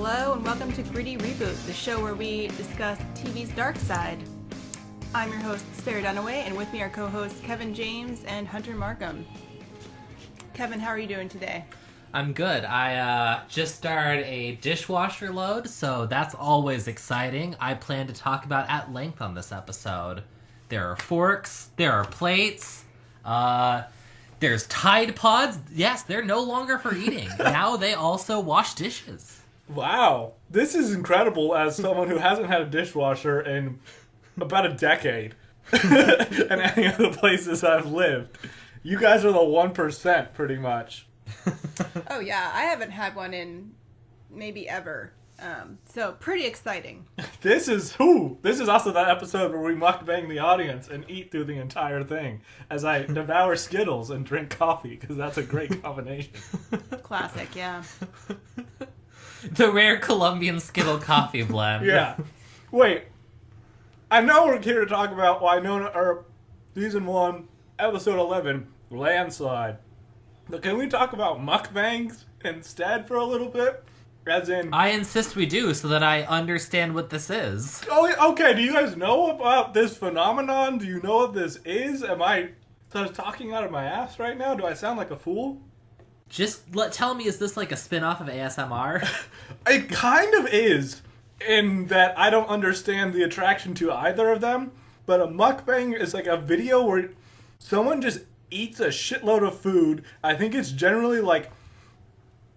Hello and welcome to Gritty Reboot, the show where we discuss TV's dark side. I'm your host, Sarah Dunaway, and with me are co-hosts Kevin James and Hunter Markham. Kevin, how are you doing today? I'm good. I just started a dishwasher load, so that's always exciting. I plan to talk about at length on this episode. There are forks, there are plates, there's Tide Pods. Yes, they're no longer for eating. Now they also wash dishes. Wow. This is incredible as someone who hasn't had a dishwasher in about a decade. And any other places I've lived. You guys are the 1% pretty much. Oh yeah, I haven't had one in maybe ever. So pretty exciting. This is also that episode where we mukbang the audience and eat through the entire thing as I devour Skittles and drink coffee, because that's a great combination. Classic, yeah. The rare Colombian Skittle coffee blend. Yeah. Wait. I know we're here to talk about Wynonna Earp, Season 1, Episode 11, Landslide. But can we talk about mukbangs instead for a little bit? As in... I insist we do, so that I understand what this is. Oh, okay, do you guys know about this phenomenon? Do you know what this is? Am I talking out of my ass right now? Do I sound like a fool? Just tell me, is this like a spin-off of ASMR? It kind of is, in that I don't understand the attraction to either of them, but a mukbang is like a video where someone just eats a shitload of food. I think it's generally like...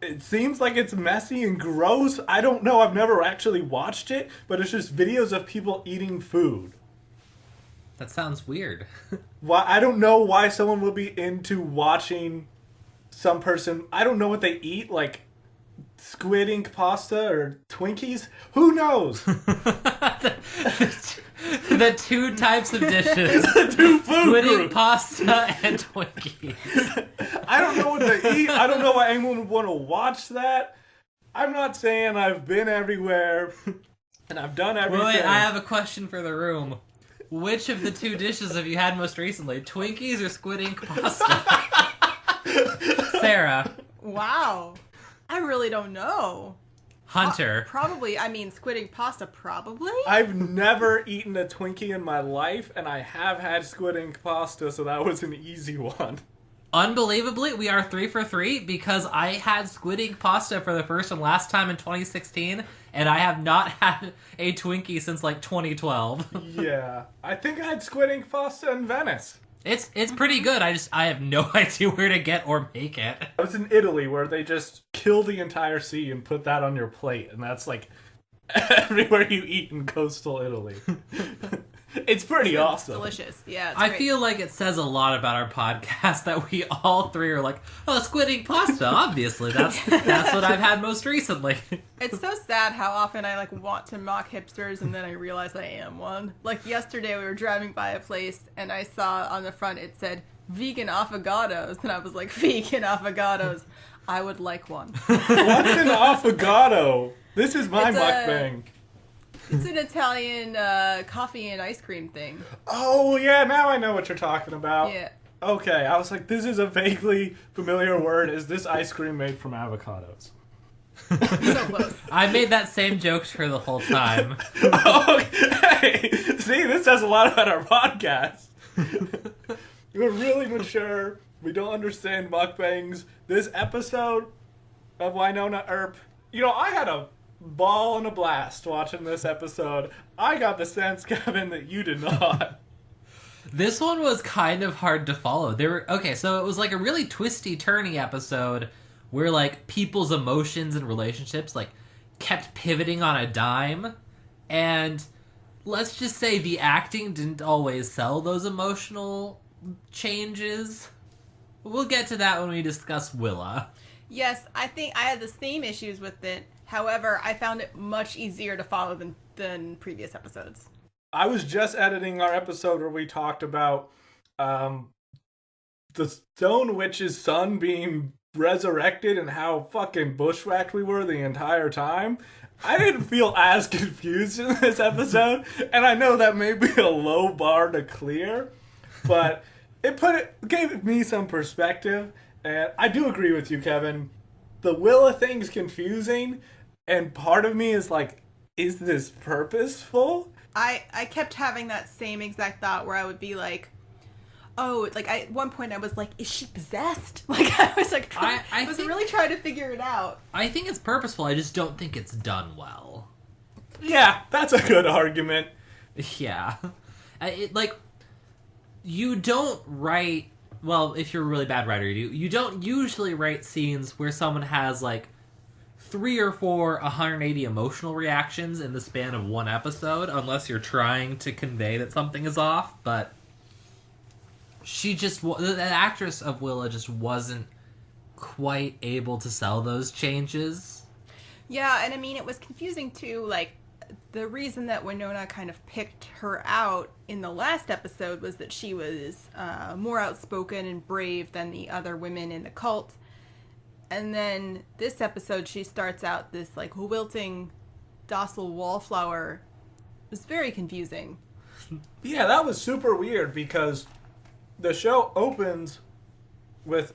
It seems like it's messy and gross. I don't know. I've never actually watched it, but it's just videos of people eating food. That sounds weird. Why? I don't know why someone would be into watching some person... I don't know what they eat, like squid ink pasta or Twinkies. Who knows? The two types of dishes. The two food Squid ink groups. pasta and Twinkies. I don't know what they eat. I don't know why anyone would want to watch that. I'm not saying I've been everywhere and I've done everything. Wait, I have a question for the room. Which of the two dishes have you had most recently? Twinkies or squid ink pasta? Sarah. Wow. I really don't know. Hunter. Probably, squid ink pasta, probably? I've never eaten a Twinkie in my life, and I have had squid ink pasta, so that was an easy one. Unbelievably, we are 3 for 3 because I had squid ink pasta for the first and last time in 2016, and I have not had a Twinkie since like 2012. Yeah. I think I had squid ink pasta in Venice. It's pretty good. I have no idea where to get or make it. I was in Italy, where they just kill the entire sea and put that on your plate, and that's like everywhere you eat in coastal Italy. It's pretty awesome. Delicious, yeah. It's I great. feel like it says a lot about our podcast that we all three are like, oh, squid ink pasta, obviously. That's what I've had most recently. It's so sad how often I want to mock hipsters and then I realize I am one. Like yesterday we were driving by a place and I saw on the front it said vegan affogatos and I was like, vegan affogatos. I would like one. What's an affogato? This is my It's mukbang. It's an Italian coffee and ice cream thing. Oh, yeah, now I know what you're talking about. Yeah. Okay, I was like, this is a vaguely familiar word. Is this ice cream made from avocados? So close. I made that same joke for the whole time. Okay. See, this says a lot about our podcast. We're really mature. We don't understand mukbangs. This episode of Wynonna Earp, I had a ball and a blast watching this episode. I got the sense, Kevin, that you did not. This one was kind of hard to follow. So it was like a really twisty, turny episode where like people's emotions and relationships like kept pivoting on a dime, and let's just say the acting didn't always sell those emotional changes. We'll get to that when we discuss Willa. Yes, I think I had the same issues with it. However, I found it much easier to follow than previous episodes. I was just editing our episode where we talked about the Stone Witch's son being resurrected and how fucking bushwhacked we were the entire time. I didn't feel as confused in this episode, and I know that may be a low bar to clear, but it gave me some perspective, and I do agree with you, Kevin. The Willa thing's confusing, And part of me is like, is this purposeful? I kept having that same exact thought where I would be like, oh, like at one point I was like, is she possessed? Like I was like, I was really trying to figure it out. I think it's purposeful. I just don't think it's done well. Yeah, that's a good argument. Yeah. You don't write... Well, if you're a really bad writer, you don't usually write scenes where someone has, like, 3 or 4 180 emotional reactions in the span of one episode, unless you're trying to convey that something is off, but the actress of Willa just wasn't quite able to sell those changes. Yeah, and I mean, it was confusing too, like, the reason that Wynonna kind of picked her out in the last episode was that she was more outspoken and brave than the other women in the cult. And then this episode, she starts out this, like, wilting, docile wallflower. It was very confusing. Yeah, that was super weird because the show opens with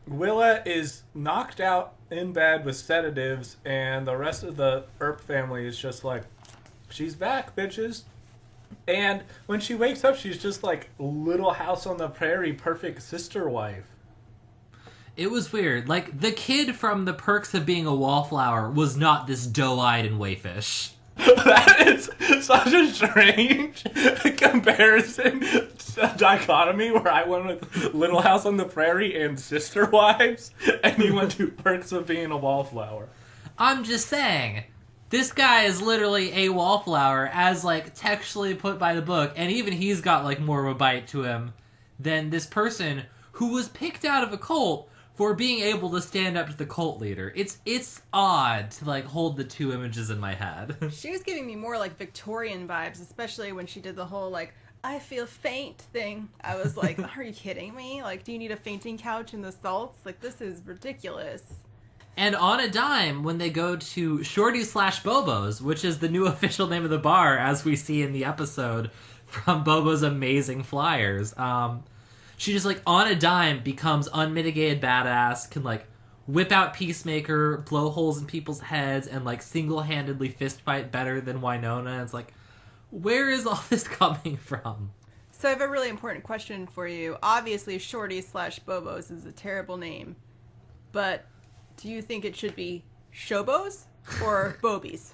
Willa is knocked out in bed with sedatives, and the rest of the Earp family is just like, she's back, bitches. And when she wakes up, she's just like Little House on the Prairie, perfect sister wife. It was weird. Like, the kid from The Perks of Being a Wallflower was not this doe-eyed and waifish. That is such a strange comparison, dichotomy, where I went with Little House on the Prairie and Sister Wives, and you went to Perks of Being a Wallflower. I'm just saying, this guy is literally a wallflower, as, like, textually put by the book, and even he's got, like, more of a bite to him than this person who was picked out of a cult for being able to stand up to the cult leader. It's odd to, like, hold the two images in my head. She was giving me more, like, Victorian vibes, especially when she did the whole, like, I feel faint thing. I was like, are you kidding me? Like, do you need a fainting couch in the salts? Like, this is ridiculous. And on a dime, when they go to Shorty/Bobo's, which is the new official name of the bar, as we see in the episode from Bobo's Amazing Flyers, she just, like, on a dime becomes unmitigated badass, can, like, whip out Peacemaker, blow holes in people's heads, and, like, single-handedly fist fight better than Wynonna. It's like, where is all this coming from? So I have a really important question for you. Obviously, Shorty/Bobo's is a terrible name, but do you think it should be Shobos or Bobies?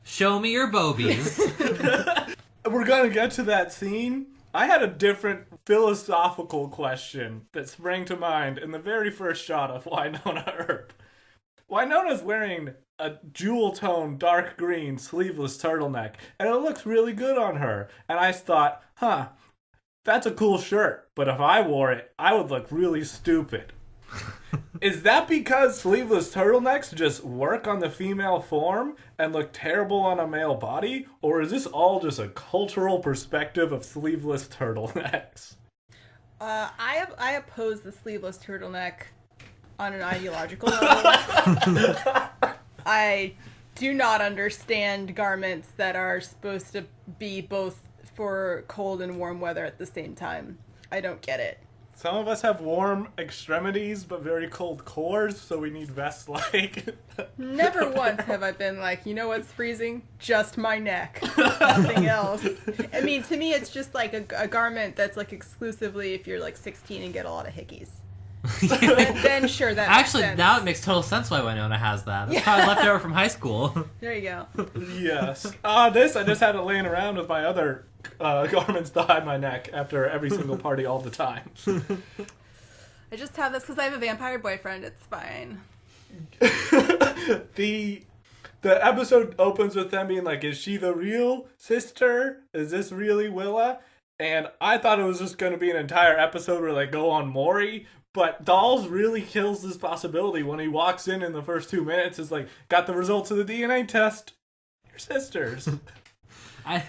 Show me your Bobies. We're going to get to that scene. I had a different philosophical question that sprang to mind in the very first shot of Wynonna Earp. Wynonna's wearing a jewel-tone dark green sleeveless turtleneck, and it looks really good on her. And I thought, that's a cool shirt, but if I wore it, I would look really stupid. Is that because sleeveless turtlenecks just work on the female form and look terrible on a male body? Or is this all just a cultural perspective of sleeveless turtlenecks? I oppose the sleeveless turtleneck on an ideological level. I do not understand garments that are supposed to be both for cold and warm weather at the same time. I don't get it. Some of us have warm extremities but very cold cores, so we need vests like... Never once have I been like, you know what's freezing? Just my neck. Nothing else. I mean, to me, it's just like a garment that's like exclusively if you're like 16 and get a lot of hickeys. then sure, that Actually, makes sense. now it makes total sense why Wynonna has that. It's probably left over from high school. There you go. Yes. This, I just had it laying around with my other garments to hide my neck after every single party all the time. I just have this because I have a vampire boyfriend. It's fine. The episode opens with them being like, is she the real sister? Is this really Willa? And I thought it was just going to be an entire episode where they go on Maury, but Dolls really kills this possibility when he walks in the first 2 minutes. Is like, got the results of the DNA test. You're sisters. I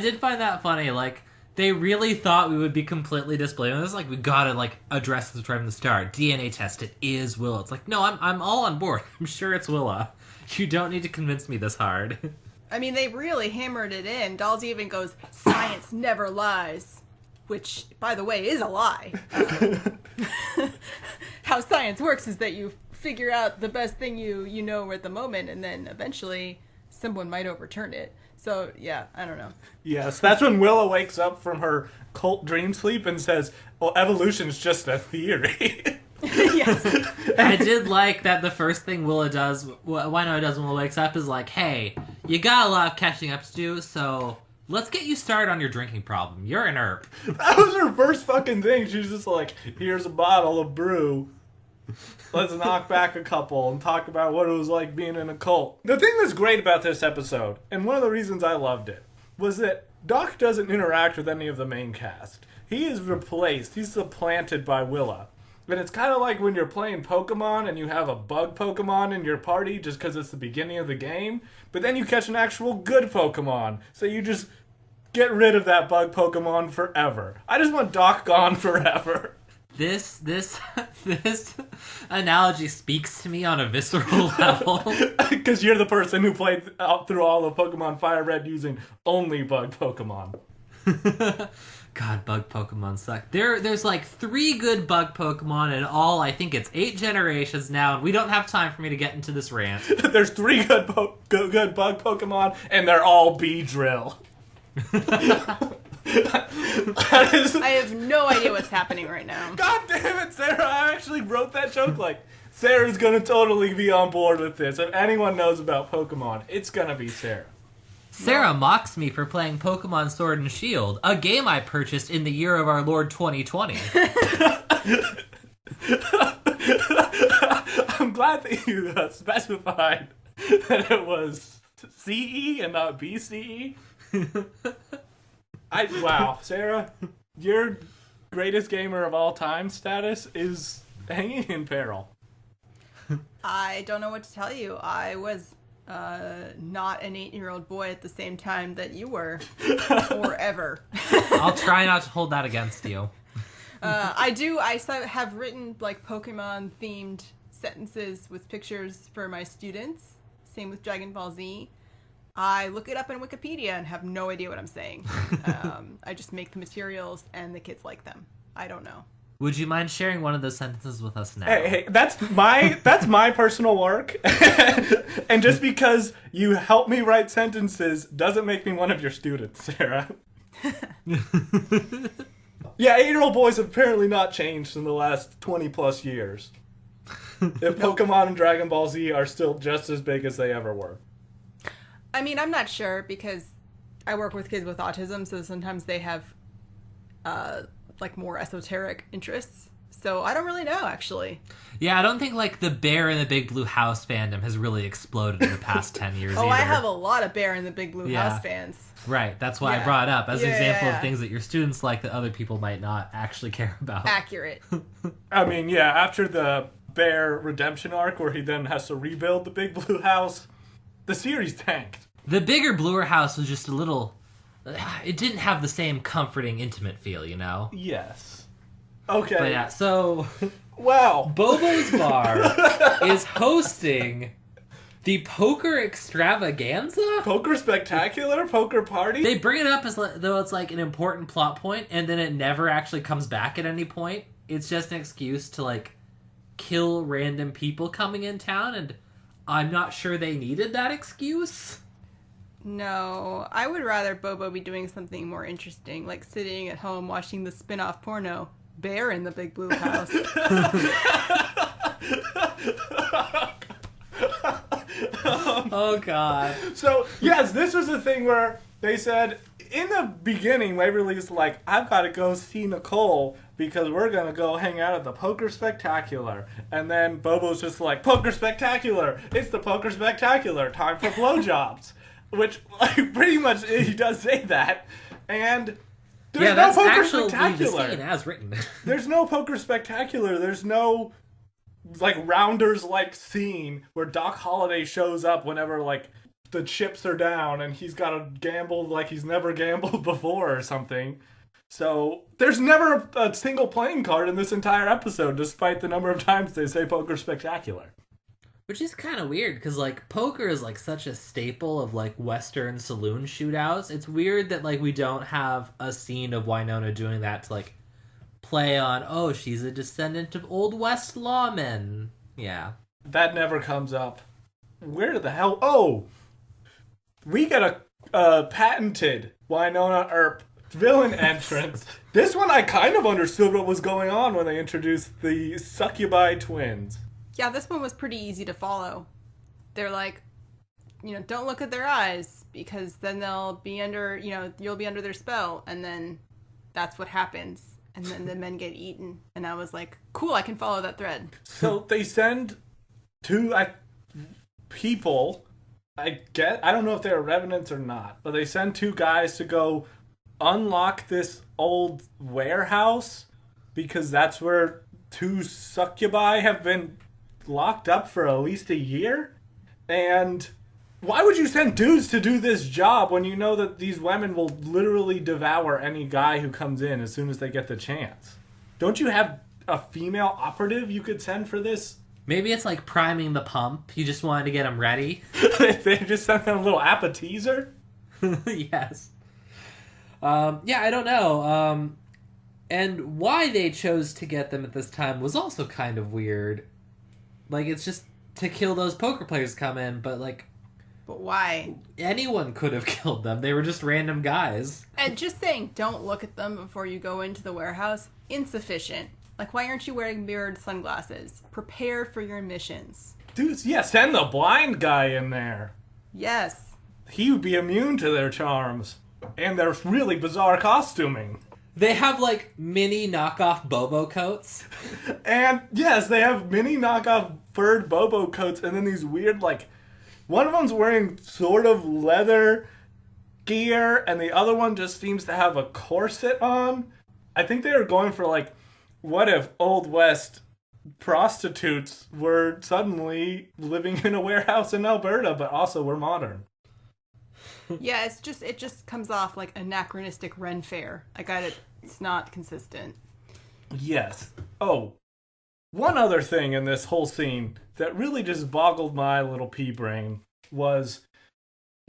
did find that funny. Like, they really thought we would be completely disbelieving this. Like, we gotta, like, address this right from the start. DNA test, it is Willa. It's like, no, I'm all on board. I'm sure it's Willa. You don't need to convince me this hard. I mean, they really hammered it in. Dolls even goes, science never lies. Which, by the way, is a lie. how science works is that you figure out the best thing you know at the moment, and then eventually someone might overturn it. So, yeah, I don't know. Yes, that's when Willow wakes up from her cult dream sleep and says, well, evolution's just a theory. Yes. I did like that the first thing Wynonna does when Willow wakes up is like, hey, you got a lot of catching up to do, so let's get you started on your drinking problem. You're an Earp. That was her first fucking thing. She's just like, here's a bottle of brew. Let's knock back a couple and talk about what it was like being in a cult. The thing that's great about this episode, and one of the reasons I loved it, was that Doc doesn't interact with any of the main cast. He is replaced. He's supplanted by Willa. And it's kind of like when you're playing Pokemon and you have a bug Pokemon in your party just because it's the beginning of the game, but then you catch an actual good Pokemon. So you just get rid of that bug Pokemon forever. I just want Doc gone forever. This analogy speaks to me on a visceral level. Because you're the person who played out through all of Pokemon Fire Red using only bug Pokemon. God, bug Pokemon suck. There's like 3 good bug Pokemon in all, I think it's 8 generations now, and we don't have time for me to get into this rant. There's 3 good bug Pokemon, and they're all Beedrill. I have no idea what's happening right now. God damn it, Sarah! I actually wrote that joke like, Sarah's gonna totally be on board with this. If anyone knows about Pokemon, it's gonna be Sarah. Sarah mocks me for playing Pokemon Sword and Shield, a game I purchased in the year of our Lord 2020. I'm glad that you specified that it was CE and not BCE. Wow, Sarah, your greatest gamer of all time status is hanging in peril. I don't know what to tell you. I was not an 8-year-old boy at the same time that you were, or ever. I'll try not to hold that against you. I have written like Pokemon themed sentences with pictures for my students. Same with Dragon Ball Z. I look it up in Wikipedia and have no idea what I'm saying. I just make the materials and the kids like them. I don't know. Would you mind sharing one of those sentences with us now? Hey, that's my personal work. And just because you help me write sentences doesn't make me one of your students, Sarah. Yeah, 8-year-old boys have apparently not changed in the last 20 plus years. If Pokemon and Dragon Ball Z are still just as big as they ever were. I mean, I'm not sure because I work with kids with autism, so sometimes they have like more esoteric interests. So I don't really know, actually. Yeah, I don't think like the Bear in the Big Blue House fandom has really exploded in the past 10 years either. I have a lot of Bear in the Big Blue House fans. Right, that's why I brought it up as an example of things that your students like that other people might not actually care about. Accurate. I mean, yeah, after the Bear redemption arc where he then has to rebuild the Big Blue House, the series tanked. The bigger, bluer house was just a little... It didn't have the same comforting, intimate feel, you know? Yes. Okay. But yeah, so... Wow. Bobo's Bar is hosting the Poker Extravaganza? Poker Spectacular? Poker Party? They bring it up as though it's like an important plot point, and then it never actually comes back at any point. It's just an excuse to, like, kill random people coming in town, and I'm not sure they needed that excuse. No, I would rather Bobo be doing something more interesting, like sitting at home watching the spin-off porno, Bear in the Big Blue House. Oh, God. So, yes, this was a thing where they said, in the beginning, Waverly's like, I've got to go see Nicole because we're going to go hang out at the Poker Spectacular. And then Bobo's just like, Poker Spectacular! It's the Poker Spectacular! Time for blowjobs! Which, like, pretty much, he does say that. And there's no Poker Spectacular. The scene as written. There's no Poker Spectacular. There's no, like, Rounders-like scene where Doc Holliday shows up whenever, like, the chips are down and he's got to gamble like he's never gambled before or something. So there's never a single playing card in this entire episode, despite the number of times they say Poker Spectacular. Which is kind of weird, because, like, poker is, like, such a staple of, like, Western saloon shootouts. It's weird that, like, we don't have a scene of Wynonna doing that to, like, play on, oh, she's a descendant of Old West lawmen. Yeah. That never comes up. Where the hell? Oh! We got a patented Wynonna Earp villain entrance. This one I kind of understood what was going on when they introduced the succubi twins. Yeah, this one was pretty easy to follow. They're like, don't look at their eyes because then they'll be under, you'll be under their spell. And then that's what happens. And then the men get eaten. And I was like, cool, I can follow that thread. So they send two people, I don't know if they're revenants or not, but they send two guys to go unlock this old warehouse because that's where two succubi have been locked up for at least a year. And why would you send dudes to do this job when you know that these women will literally devour any guy who comes in as soon as they get the chance? Don't you have a female operative you could send for this? Maybe it's like priming the pump. You just wanted to get them ready. They just sent them a little appetizer? Yes. Yeah, I don't know. And why they chose to get them at this time was also kind of weird. Like, it's just to kill those poker players come in, but But why? Anyone could have killed them. They were just random guys. And just saying, don't look at them before you go into the warehouse, insufficient. Like, why aren't you wearing mirrored sunglasses? Prepare for your missions. Dude, yeah, send the blind guy in there. Yes. He would be immune to their charms. And their really bizarre costuming. They have, mini knockoff Bobo coats. And, yes, they have mini knockoff furred Bobo coats and then these weird, one of them's wearing sort of leather gear and the other one just seems to have a corset on. I think they were going for, what if Old West prostitutes were suddenly living in a warehouse in Alberta, but also were modern? Yeah, it just comes off like anachronistic Ren Fair. It's not consistent. Yes. Oh, one other thing in this whole scene that really just boggled my little pea brain was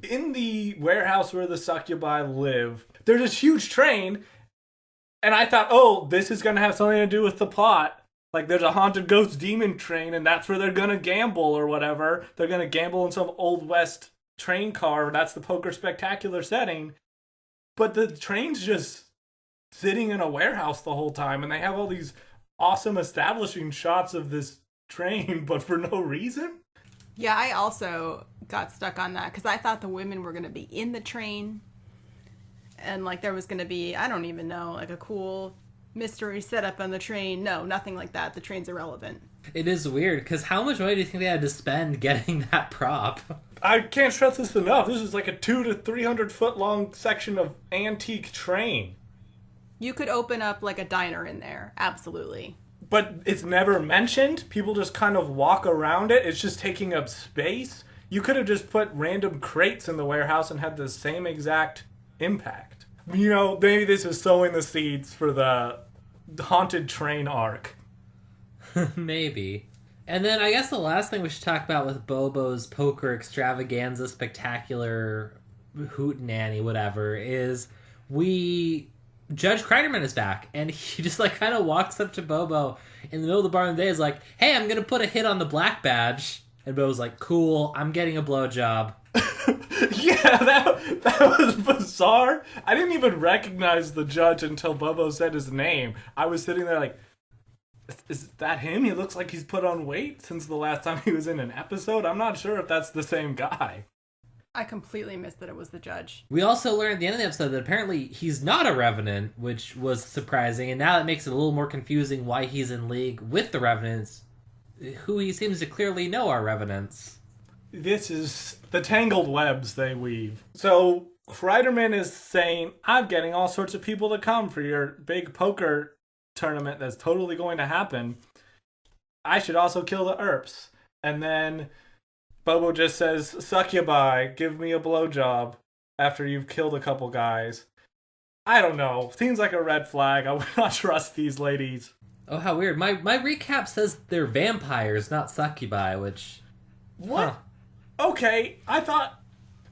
in the warehouse where the succubi live, there's this huge train, and I thought, oh, this is going to have something to do with the plot. There's a haunted ghost demon train, and that's where they're going to gamble or whatever. They're going to gamble in some Old West train car. That's the Poker Spectacular setting. But the train's just sitting in a warehouse the whole time, and they have all these awesome establishing shots of this train, but for no reason. Yeah, I also got stuck on that because I thought the women were going to be in the train and there was going to be, I don't even know, a cool mystery setup on the train. No, nothing like that. The train's irrelevant. It is weird because how much money do you think they had to spend getting that prop? I can't stress this enough. This is a 200 to 300 foot long section of antique train. You could open up a diner in there. Absolutely. But it's never mentioned. People just kind of walk around it. It's just taking up space. You could have just put random crates in the warehouse and had the same exact impact. Maybe this is sowing the seeds for the haunted train arc. Maybe. And then I guess the last thing we should talk about with Bobo's poker extravaganza spectacular hootenanny whatever is Judge Kreiderman is back, and he just kind of walks up to Bobo in the middle of the bar of the day, is like, hey, I'm gonna put a hit on the black badge. And Bobo's like, cool, I'm getting a blowjob. Yeah, that was bizarre. I didn't even recognize the judge until Bobo said his name. I was sitting there is that him? He looks like he's put on weight since the last time he was in an episode. I'm not sure if that's the same guy. I completely missed that it was the judge. We also learned at the end of the episode that apparently he's not a Revenant, which was surprising, and now it makes it a little more confusing why he's in league with the Revenants, who he seems to clearly know are Revenants. This is the tangled webs they weave. So Kreiderman is saying, I'm getting all sorts of people to come for your big poker tournament that's totally going to happen. I should also kill the Earps. And then Bobo just says, succubi, give me a blowjob after you've killed a couple guys. I don't know. Seems like a red flag. I would not trust these ladies. Oh, how weird. My recap says they're vampires, not succubi, which... What? Huh. Okay, I thought...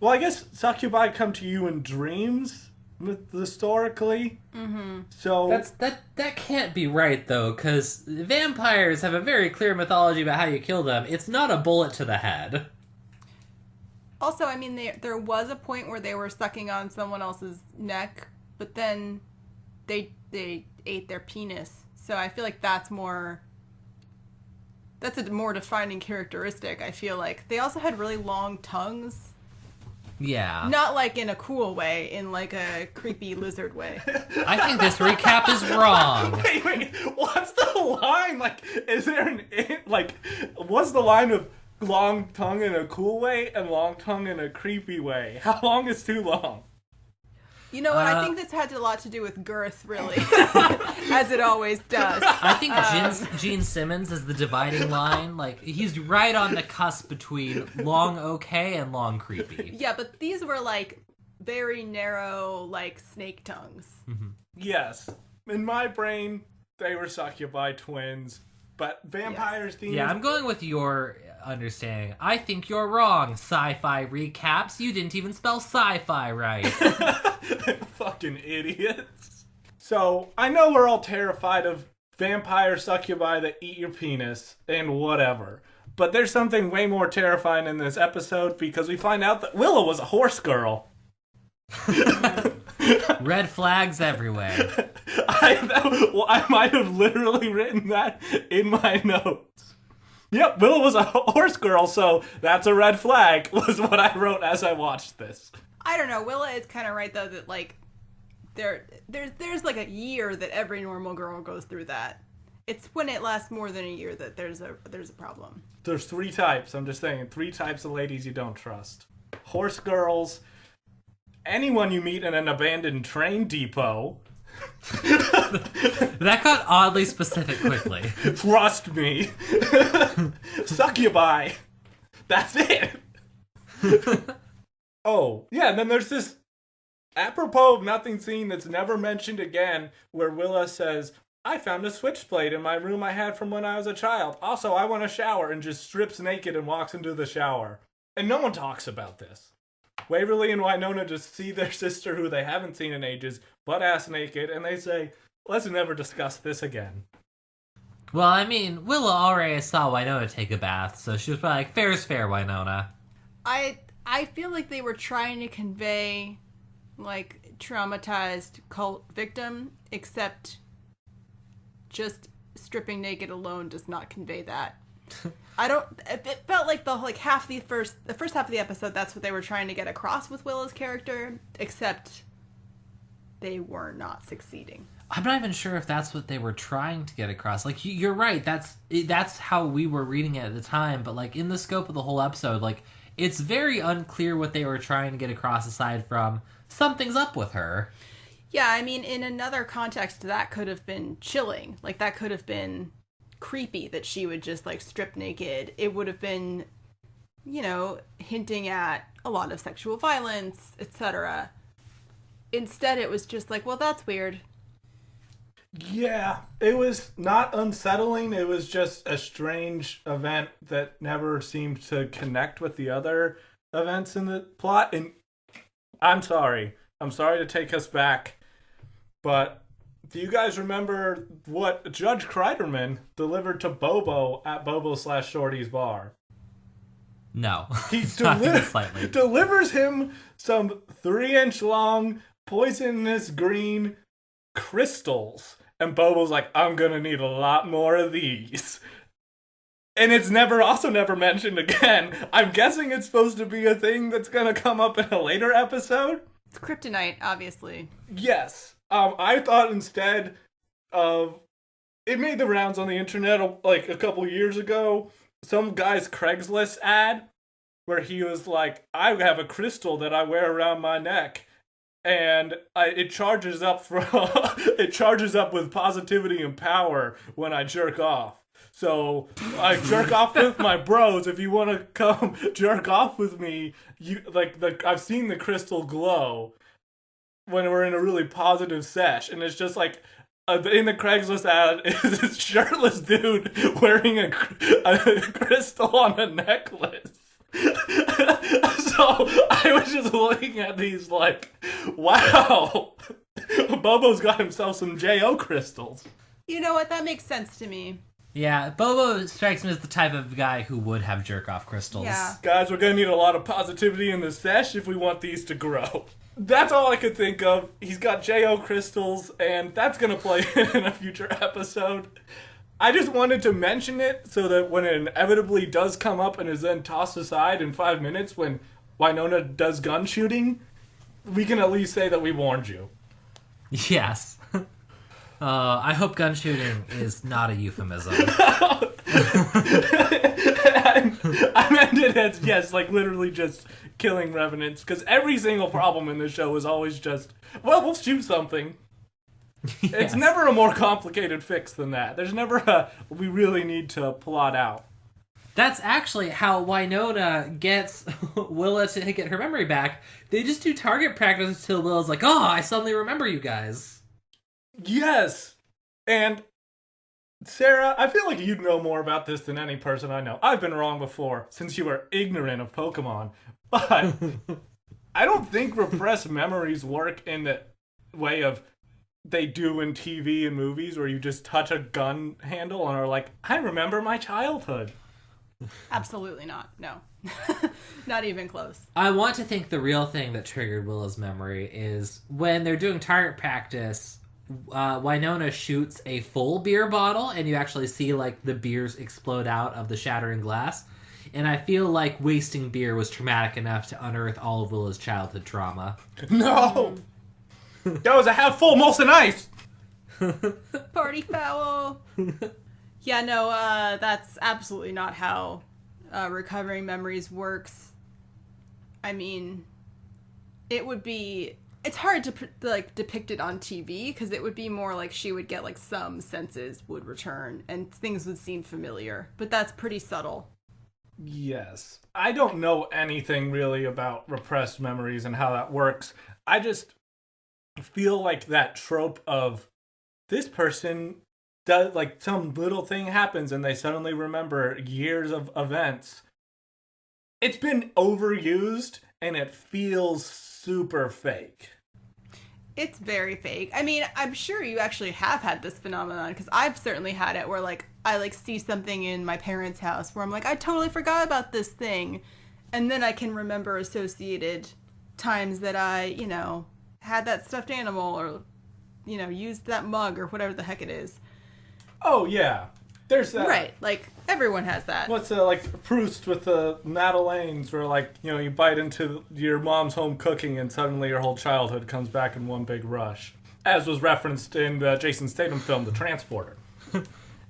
Well, I guess succubi come to you in dreams. historically. Mm-hmm. So that can't be right though, because vampires have a very clear mythology about how you kill them. It's not a bullet to the head. Also, I mean, there was a point where they were sucking on someone else's neck, but then they ate their penis. So I feel like that's a more defining characteristic. I feel like they also had really long tongues. Yeah. Not like in a cool way, in like a creepy lizard way. I think this recap is wrong. Wait, what's the line? Like, is there what's the line of long tongue in a cool way and long tongue in a creepy way? How long is too long? You know what? I think this had a lot to do with girth, really, as it always does. I think Gene Simmons is the dividing line. Like, he's right on the cusp between long okay and long creepy. Yeah, but these were like very narrow, like snake tongues. Mm-hmm. Yes, in my brain, they were succubi twins, but vampires. Yes. Yeah, I'm going with your understanding. I think you're wrong. Sci-fi recaps. You didn't even spell sci-fi right. Fucking idiots. So, I know we're all terrified of vampire succubi that eat your penis and whatever. But there's something way more terrifying in this episode because we find out that Willow was a horse girl. Red flags everywhere. I might have literally written that in my notes. Yep, Willow was a horse girl, so that's a red flag, was what I wrote as I watched this. I don't know. Willa is kind of right though that like there's like a year that every normal girl goes through that. It's when it lasts more than a year that there's a problem. There's 3 types. I'm just saying 3 types of ladies you don't trust: horse girls, anyone you meet in an abandoned train depot. That got oddly specific quickly. Trust me. Succubi. That's it. Oh, yeah, and then there's this apropos of nothing scene that's never mentioned again, where Willa says, I found a switchblade in my room I had from when I was a child. Also, I want a shower, and just strips naked and walks into the shower. And no one talks about this. Waverly and Wynonna just see their sister, who they haven't seen in ages, butt-ass naked, and they say, let's never discuss this again. Well, I mean, Willa already saw Wynonna take a bath, so she was probably like, fair is fair, Wynonna. I feel like they were trying to convey, like, traumatized cult victim, except just stripping naked alone does not convey that. It felt like the first half of the episode, that's what they were trying to get across with Willa's character, except they were not succeeding. I'm not even sure if that's what they were trying to get across. Like, you're right, that's how we were reading it at the time, but like in the scope of the whole episode, like, it's very unclear what they were trying to get across aside from something's up with her. Yeah, I mean, in another context, that could have been chilling. Like, that could have been creepy that she would just, like, strip naked. It would have been, you know, hinting at a lot of sexual violence, etc. Instead, it was just like, well, that's weird. Yeah, it was not unsettling. It was just a strange event that never seemed to connect with the other events in the plot. And I'm sorry to take us back, but do you guys remember what Judge Kreiderman delivered to Bobo at Bobo/Shorty's bar? No. He delivers him some 3-inch long poisonous green crystals. And Bobo's like, I'm gonna need a lot more of these. And it's never mentioned again. I'm guessing it's supposed to be a thing that's gonna come up in a later episode. It's kryptonite, obviously. Yes. I thought instead of... It made the rounds on the internet like a couple years ago. Some guy's Craigslist ad where he was like, I have a crystal that I wear around my neck. And it charges up with positivity and power when I jerk off. So I jerk off with my bros. If you want to come jerk off with me, I've seen the crystal glow when we're in a really positive sesh, and it's just like in the Craigslist ad is this shirtless dude wearing a crystal on a necklace. So I was just looking at these like, wow, Bobo's got himself some J.O. crystals. You know what? That makes sense to me. Yeah, Bobo strikes me as the type of guy who would have jerk-off crystals. Yeah. Guys, we're going to need a lot of positivity in this sesh if we want these to grow. That's all I could think of. He's got J.O. crystals, and that's going to play in a future episode. I just wanted to mention it so that when it inevitably does come up and is then tossed aside in 5 minutes when Wynonna does gun shooting, we can at least say that we warned you. Yes. I hope gun shooting is not a euphemism. I meant it as, yes, like literally just killing revenants, because every single problem in this show is always just, well, we'll shoot something. Yes. It's never a more complicated fix than that. There's never a, we really need to plot out. That's actually how Wynonna gets Willa to get her memory back. They just do target practice until Willa's like, oh, I suddenly remember you guys. Yes! And Sarah, I feel like you'd know more about this than any person I know. I've been wrong before, since you are ignorant of Pokemon. But I don't think repressed memories work in the way of they do in TV and movies where you just touch a gun handle and are like, I remember my childhood. Absolutely not. No. Not even close. I want to think the real thing that triggered Willa's memory is when they're doing target practice, Wynonna shoots a full beer bottle and you actually see like the beers explode out of the shattering glass. And I feel like wasting beer was traumatic enough to unearth all of Willa's childhood trauma. No! That was a half full Molson Ice! Party foul! Yeah, no, that's absolutely not how recovering memories works. I mean, it would be... It's hard to like depict it on TV because it would be more like she would get like some senses would return and things would seem familiar, but that's pretty subtle. Yes. I don't know anything really about repressed memories and how that works. I just feel like that trope of this person does, like, some little thing happens and they suddenly remember years of events. It's been overused and it feels super fake. It's very fake. I mean, I'm sure you actually have had this phenomenon because I've certainly had it where like I like see something in my parents' house where I'm like, I totally forgot about this thing. And then I can remember associated times that I, you know, had that stuffed animal or, you know, used that mug or whatever the heck it is. Oh, yeah. There's that. Right. Like, everyone has that. What's like Proust with the Madeleines where, like, you know, you bite into your mom's home cooking and suddenly your whole childhood comes back in one big rush. As was referenced in the Jason Statham film, The Transporter.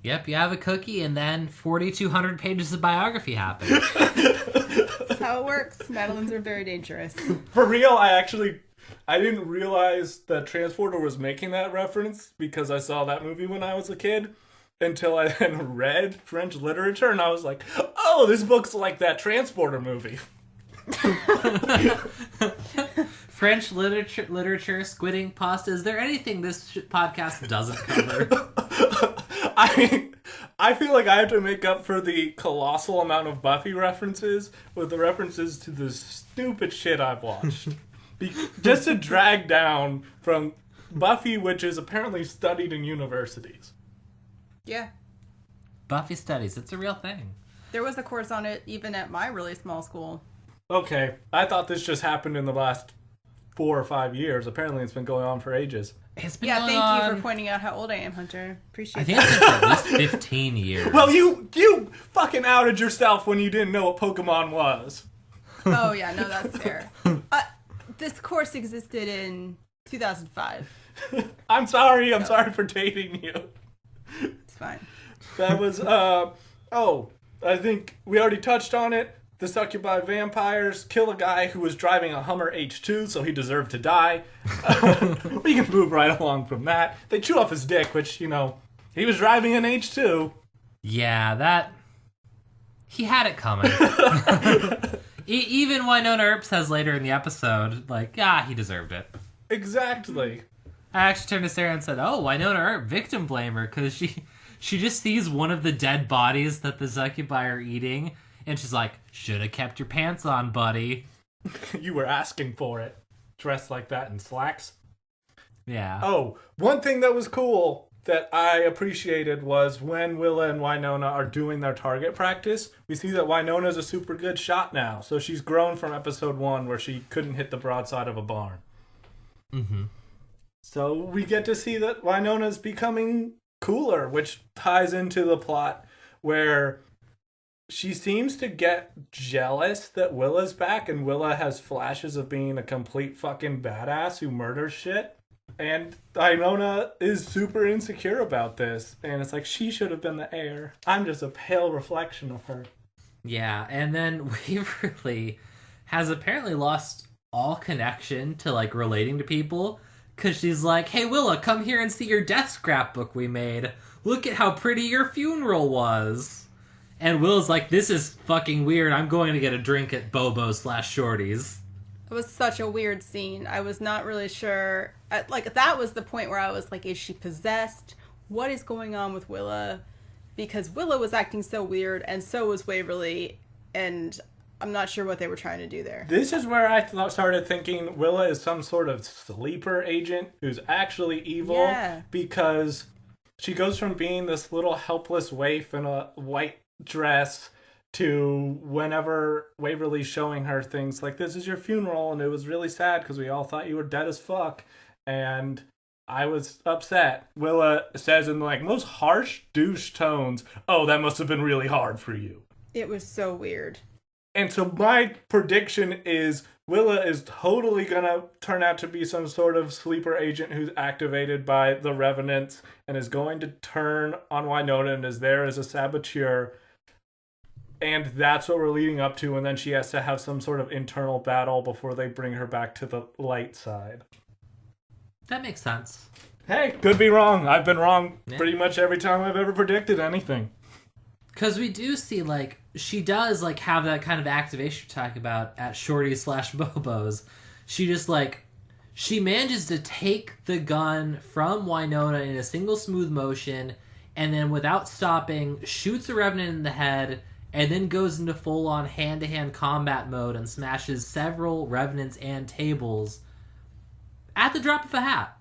Yep, you have a cookie and then 4,200 pages of biography happen. That's how it works. Madeleines are very dangerous. For real, I didn't realize that Transporter was making that reference because I saw that movie when I was a kid until I then read French literature and I was like, oh, this book's like that Transporter movie. French literature, squidding, pasta. Is there anything this podcast doesn't cover? I feel like I have to make up for the colossal amount of Buffy references with the references to the stupid shit I've watched. Just to drag down from Buffy, which is apparently studied in universities. Yeah. Buffy studies. It's a real thing. There was a course on it even at my really small school. Okay, I thought this just happened in the last 4 or 5 years. Apparently it's been going on for ages. It's been Yeah, going thank on... you for pointing out how old I am, Hunter. Appreciate I think that. it's been for at least 15 years. Well, you fucking outed yourself when you didn't know what Pokemon was. Oh, yeah, no, that's fair. This course existed in 2005. I'm sorry for dating you. It's fine. That was, I think we already touched on it. The succubi vampires kill a guy who was driving a Hummer H2, so he deserved to die. We can move right along from that. They chew off his dick, which, you know, he was driving an H2. Yeah, that... He had it coming. Even Wynonna Earp says later in the episode, like, he deserved it. Exactly. I actually turned to Sarah and said, oh, Wynonna Earp, victim blamer, because she just sees one of the dead bodies that the succubi are eating, And she's like, should have kept your pants on, buddy. You were asking for it. Dressed like that in slacks. Yeah. Oh, one thing that was cool that I appreciated was when Willa and Wynonna are doing their target practice, we see that Wynonna's a super good shot now. So she's grown from episode 1 where she couldn't hit the broadside of a barn. Mm-hmm. So we get to see that Wynonna's becoming cooler, which ties into the plot where she seems to get jealous that Willa's back, and Willa has flashes of being a complete fucking badass who murders shit. And Wynonna is super insecure about this. And it's like, she should have been the heir. I'm just a pale reflection of her. Yeah, and then Waverly has apparently lost all connection to, like, relating to people. Because she's like, hey, Willa, come here and see your death scrapbook we made. Look at how pretty your funeral was. And Willa's like, this is fucking weird. I'm going to get a drink at Bobo/Shorty's. It was such a weird scene. I was not really sure. That was the point where I was like, is she possessed? What is going on with Willa? Because Willa was acting so weird, and so was Waverly, and I'm not sure what they were trying to do there. This is where I started thinking Willa is some sort of sleeper agent who's actually evil. Yeah. Because she goes from being this little helpless waif in a white dress to whenever Waverly's showing her things like, this is your funeral and it was really sad because we all thought you were dead as fuck and I was upset. Willa says in like most harsh douche tones, oh, that must have been really hard for you. It was so weird. And so my prediction is Willa is totally gonna turn out to be some sort of sleeper agent who's activated by the Revenants and is going to turn on Wynonna and is there as a saboteur. And that's what we're leading up to, and then she has to have some sort of internal battle before they bring her back to the light side. That makes sense. Hey, could be wrong. I've been wrong pretty much every time I've ever predicted anything. Because we do see, like, she does, like, have that kind of activation you're talking about at Shorty/Bobo's. She just, like, she manages to take the gun from Wynonna in a single smooth motion, and then without stopping, shoots a Revenant in the head, and then goes into full-on hand-to-hand combat mode and smashes several Revenants and tables at the drop of a hat.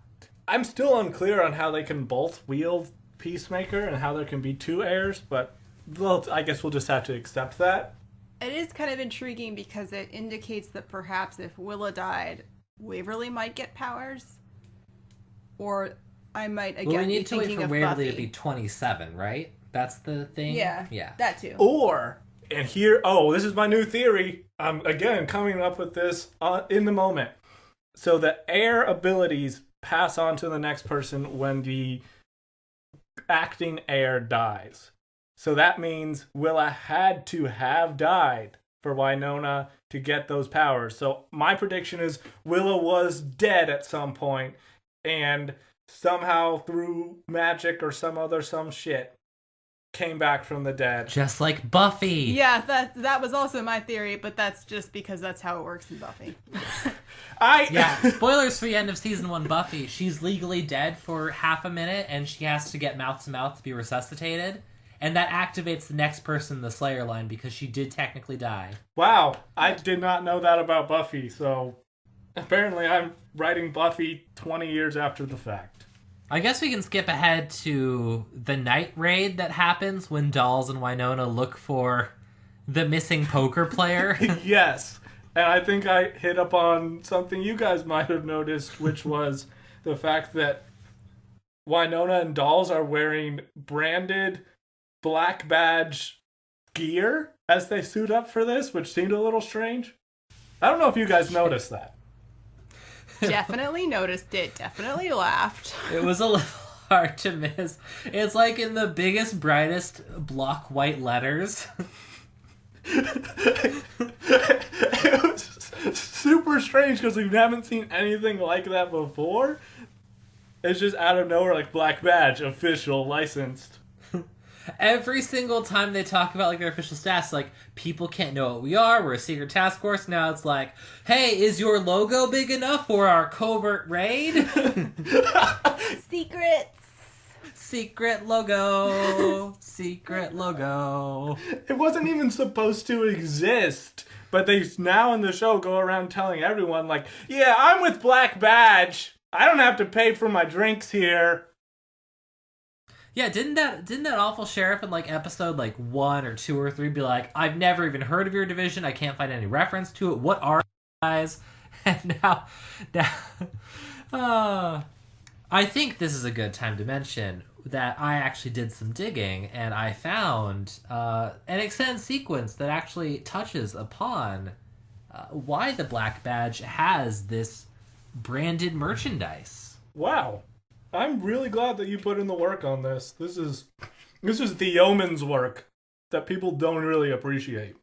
I'm still unclear on how they can both wield Peacemaker and how there can be two heirs, but well, I guess we'll just have to accept that. It is kind of intriguing because it indicates that perhaps if Willa died, Waverly might get powers. Or I might again we need be to wait thinking for of Waverly Buffy. to be 27, right? That's the thing? Yeah, that too. Or, and here, this is my new theory. I'm, again, coming up with this in the moment. So the heir abilities pass on to the next person when the acting heir dies. So that means Willa had to have died for Wynonna to get those powers. So my prediction is Willa was dead at some point, and somehow through magic or some shit came back from the dead. Just like Buffy. Yeah, that was also my theory, but that's just because that's how it works in Buffy. Yeah, spoilers for the end of season 1 Buffy. She's legally dead for half a minute, and she has to get mouth-to-mouth to be resuscitated. And that activates the next person in the Slayer line because she did technically die. Wow, I did not know that about Buffy, so apparently I'm writing Buffy 20 years after the fact. I guess we can skip ahead to the night raid that happens when Dolls and Wynonna look for the missing poker player. Yes, and I think I hit up on something you guys might have noticed, which was the fact that Wynonna and Dolls are wearing branded black badge gear as they suit up for this, which seemed a little strange. I don't know if you guys noticed that. Definitely noticed it. Definitely laughed. It was a little hard to miss. It's like in the biggest, brightest block white letters. It was super strange because we haven't seen anything like that before. It's just out of nowhere, like black badge, official, licensed. Every single time they talk about like their official stats, like people can't know what we are. We're a secret task force. Now it's like, hey, is your logo big enough for our covert raid? Secrets. Secret logo. Secret logo. It wasn't even supposed to exist. But they now in the show go around telling everyone, like, yeah, I'm with Black Badge. I don't have to pay for my drinks here. Yeah, didn't that awful sheriff in like episode like 1 or 2 or 3 be like, I've never even heard of your division. I can't find any reference to it. What are you guys? And now, I think this is a good time to mention that I actually did some digging and I found an extended sequence that actually touches upon why the Black Badge has this branded merchandise. Wow. I'm really glad that you put in the work on this. This is the yeoman's work that people don't really appreciate.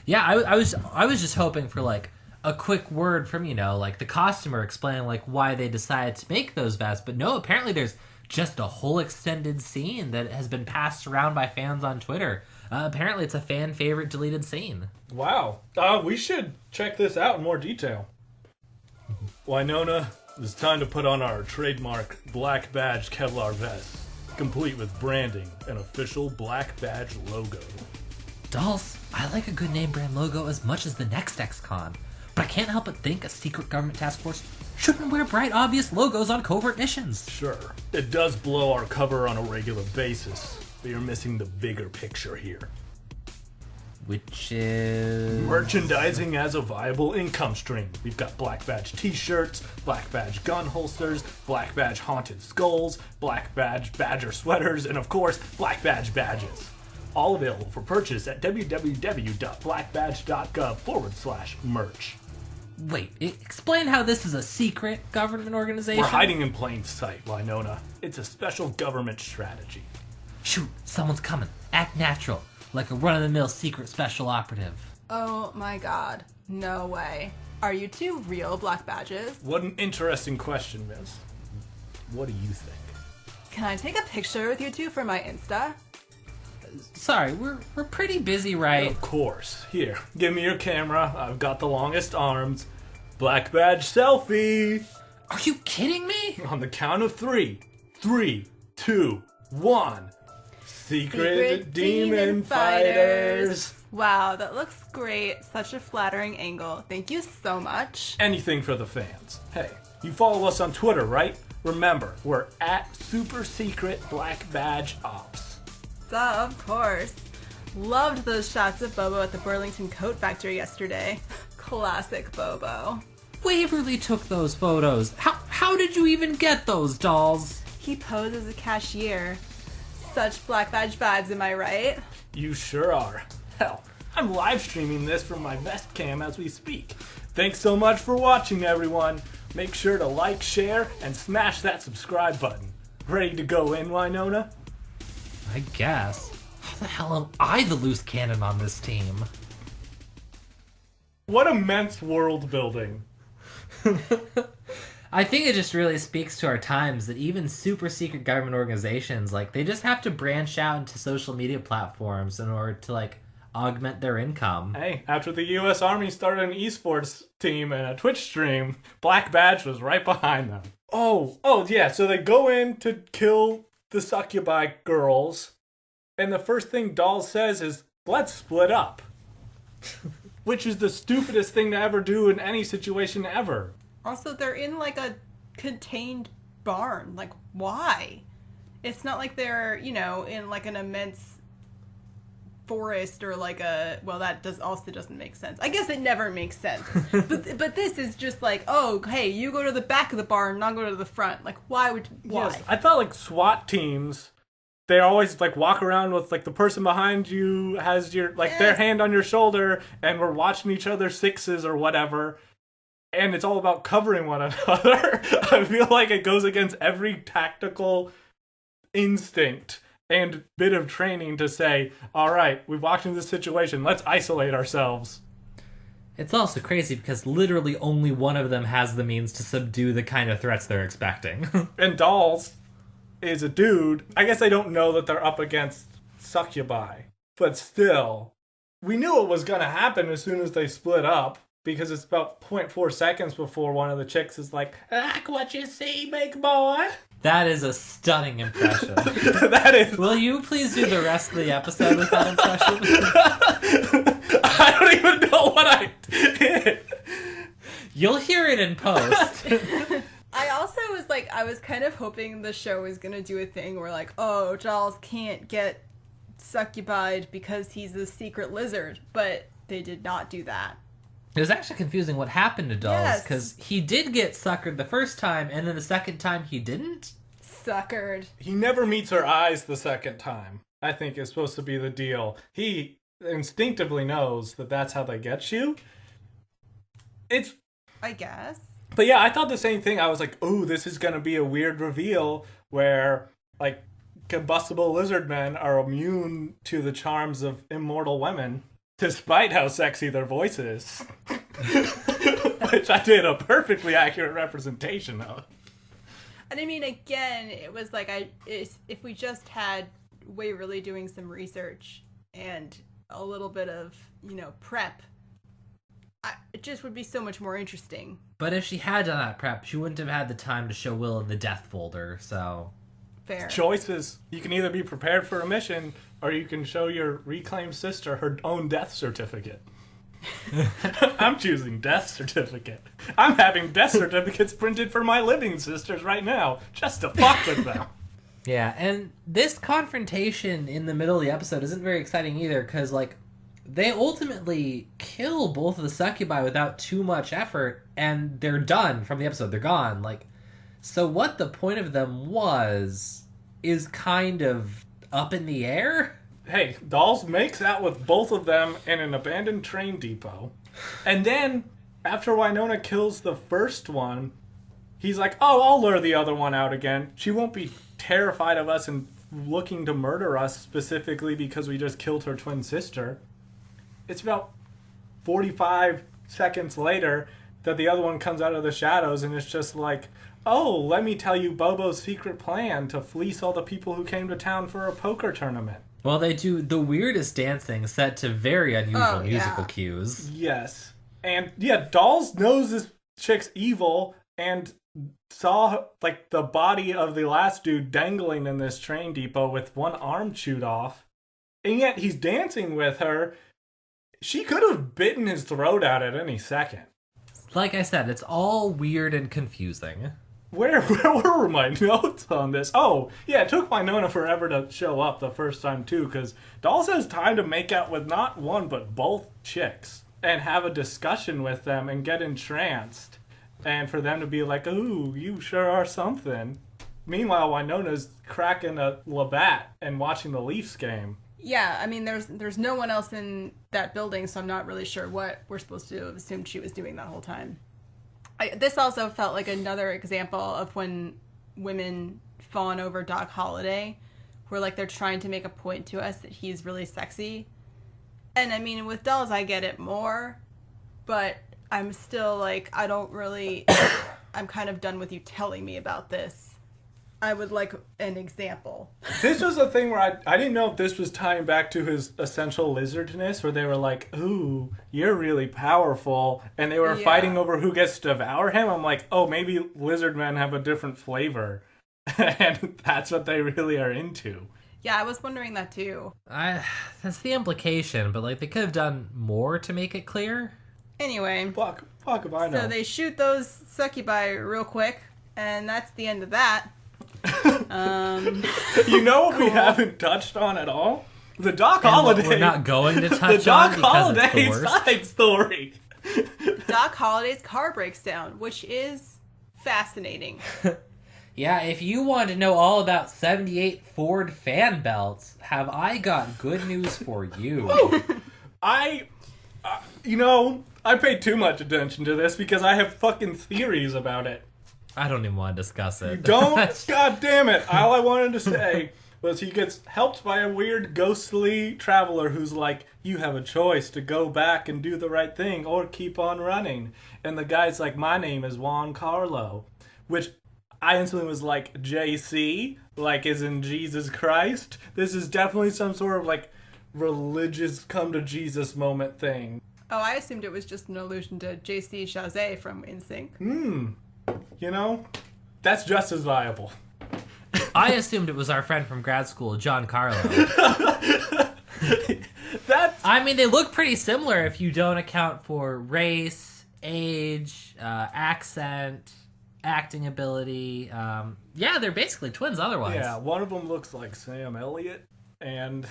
Yeah, I was just hoping for like a quick word from, like the costumer explaining like why they decided to make those vests, but no, apparently there's just a whole extended scene that has been passed around by fans on Twitter. Apparently it's a fan favorite deleted scene. Wow. We should check this out in more detail. Wynonna, it's time to put on our trademark Black Badge Kevlar vest, complete with branding and official Black Badge logo. Dolls, I like a good name brand logo as much as the next XCon, but I can't help but think a secret government task force shouldn't wear bright, obvious logos on covert missions. Sure, it does blow our cover on a regular basis, but you're missing the bigger picture here. Which is... merchandising as a viable income stream. We've got Black Badge t-shirts, Black Badge gun holsters, Black Badge haunted skulls, Black Badge badger sweaters, and of course, Black Badge badges. All available for purchase at www.blackbadge.gov/merch. Wait, explain how this is a secret government organization? We're hiding in plain sight, Wynonna. It's a special government strategy. Shoot, someone's coming. Act natural, like a run-of-the-mill secret special operative. Oh my god. No way. Are you two real Black Badges? What an interesting question, miss. What do you think? Can I take a picture with you two for my Insta? Sorry, we're pretty busy, right? Of course. Here, give me your camera. I've got the longest arms. Black Badge selfie! Are you kidding me? On the count of 3. 3, 2, 1. Secret Demon Fighters! Wow, that looks great. Such a flattering angle. Thank you so much. Anything for the fans. Hey, you follow us on Twitter, right? Remember, we're at Super Secret Black Badge Ops. Duh, of course. Loved those shots of Bobo at the Burlington Coat Factory yesterday. Classic Bobo. Waverly took those photos. How did you even get those, dolls? He posed as a cashier. Such Black Badge vibes, am I right? You sure are. Hell, I'm live streaming this from my vest cam as we speak. Thanks so much for watching, everyone. Make sure to like, share, and smash that subscribe button. Ready to go in, Wynonna? I guess. How the hell am I the loose cannon on this team? What immense world building. I think it just really speaks to our times that even super secret government organizations, like, they just have to branch out into social media platforms in order to, like, augment their income. Hey, after the U.S. Army started an esports team and a Twitch stream, Black Badge was right behind them. Oh, yeah, so they go in to kill the succubi girls, and the first thing Doll says is, let's split up. Which is the stupidest thing to ever do in any situation ever. Also, they're in like a contained barn. Like, why? It's not like they're, in like an immense forest or like a... well, that also doesn't make sense. I guess it never makes sense. but this is just like, oh, hey, you go to the back of the barn, not go to the front. Like, why? Yes, I thought like SWAT teams, they always like walk around with like the person behind you has your like their hand on your shoulder, and we're watching each other's sixes or whatever, and it's all about covering one another. I feel like it goes against every tactical instinct and bit of training to say, all right, we've walked into this situation, let's isolate ourselves. It's also crazy because literally only one of them has the means to subdue the kind of threats they're expecting. And Dolls is a dude. I guess I don't know that they're up against succubi, but still, we knew it was going to happen as soon as they split up, because it's about 0.4 seconds before one of the chicks is like, like what you see, big boy. That is a stunning impression. That is. Will you please do the rest of the episode with that impression? I don't even know what I did. You'll hear it in post. I also was like, I was kind of hoping the show was going to do a thing where like, oh, Dolls can't get succubied because he's a secret lizard, but they did not do that. It was actually confusing what happened to Dolls, because Yes. he did get suckered the first time, and then the second time he didn't? Suckered. He never meets her eyes the second time, I think is supposed to be the deal. He instinctively knows that that's how they get you. I guess. But yeah, I thought the same thing. I was like, ooh, this is going to be a weird reveal where, like, combustible lizard men are immune to the charms of immortal women, despite how sexy their voice is. Which I did a perfectly accurate representation of. And I mean, again, it was like, if we just had Waverly doing some research and a little bit of, prep, it just would be so much more interesting. But if she had done that prep, she wouldn't have had the time to show Willow the death folder, so... Fair. Choices. You can either be prepared for a mission, or you can show your reclaimed sister her own death certificate. I'm choosing death certificate. I'm having death certificates printed for my living sisters right now, just to fuck with them. Yeah, and this confrontation in the middle of the episode isn't very exciting either, because, like, they ultimately kill both of the succubi without too much effort, and they're done from the episode. They're gone. Like, so what the point of them was is kind of up in the air. Hey, Dolls makes out with both of them in an abandoned train depot. And then, after Wynonna kills the first one, he's like, oh, I'll lure the other one out again. She won't be terrified of us and looking to murder us specifically because we just killed her twin sister. It's about 45 seconds later that the other one comes out of the shadows and it's just like, oh, let me tell you Bobo's secret plan to fleece all the people who came to town for a poker tournament. Well, they do the weirdest dancing set to very unusual musical cues. Yes. And yeah, Dolls knows this chick's evil and saw like the body of the last dude dangling in this train depot with one arm chewed off. And yet he's dancing with her. She could have bitten his throat out at any second. Like I said, it's all weird and confusing. Where were my notes on this? Oh, yeah, it took Wynonna forever to show up the first time, too, because Dolls has time to make out with not one, but both chicks, and have a discussion with them and get entranced, and for them to be like, ooh, you sure are something. Meanwhile, Wynonna's cracking a Labatt and watching the Leafs game. Yeah, I mean, there's no one else in that building, so I'm not really sure what we're supposed to have assumed she was doing that whole time. This also felt like another example of when women fawn over Doc Holliday, where like they're trying to make a point to us that he's really sexy. And I mean, with Dolls, I get it more, but I'm still like, I don't really, I'm kind of done with you telling me about this. I would like an example. This was a thing where I didn't know if this was tying back to his essential lizardness, where they were like, ooh, you're really powerful, and they were fighting over who gets to devour him. I'm like, oh, maybe lizard men have a different flavor, and that's what they really are into. Yeah, I was wondering that too. That's the implication, but like they could have done more to make it clear. Anyway. Fuck if I know. So they shoot those succubi real quick, and that's the end of that. You know what we haven't touched on at all? The Doc Holliday. We're not going to touch the on Doc because Holliday it's the worst. side story. Doc Holliday's car breaks down, which is fascinating. Yeah, if you want to know all about 78 Ford fan belts, have I got good news for you. I paid too much attention to this because I have fucking theories about it. I don't even want to discuss it. You don't? God damn it. All I wanted to say was he gets helped by a weird ghostly traveler who's like, you have a choice to go back and do the right thing or keep on running. And the guy's like, my name is Juan Carlo, which I instantly was like, JC, like as in Jesus Christ. This is definitely some sort of like religious come to Jesus moment thing. Oh, I assumed it was just an allusion to JC Chazé from NSYNC. You know, that's just as viable. I assumed it was our friend from grad school, John Carlo. I mean, they look pretty similar if you don't account for race, age, accent, acting ability. Yeah, they're basically twins otherwise. Yeah, one of them looks like Sam Elliott, and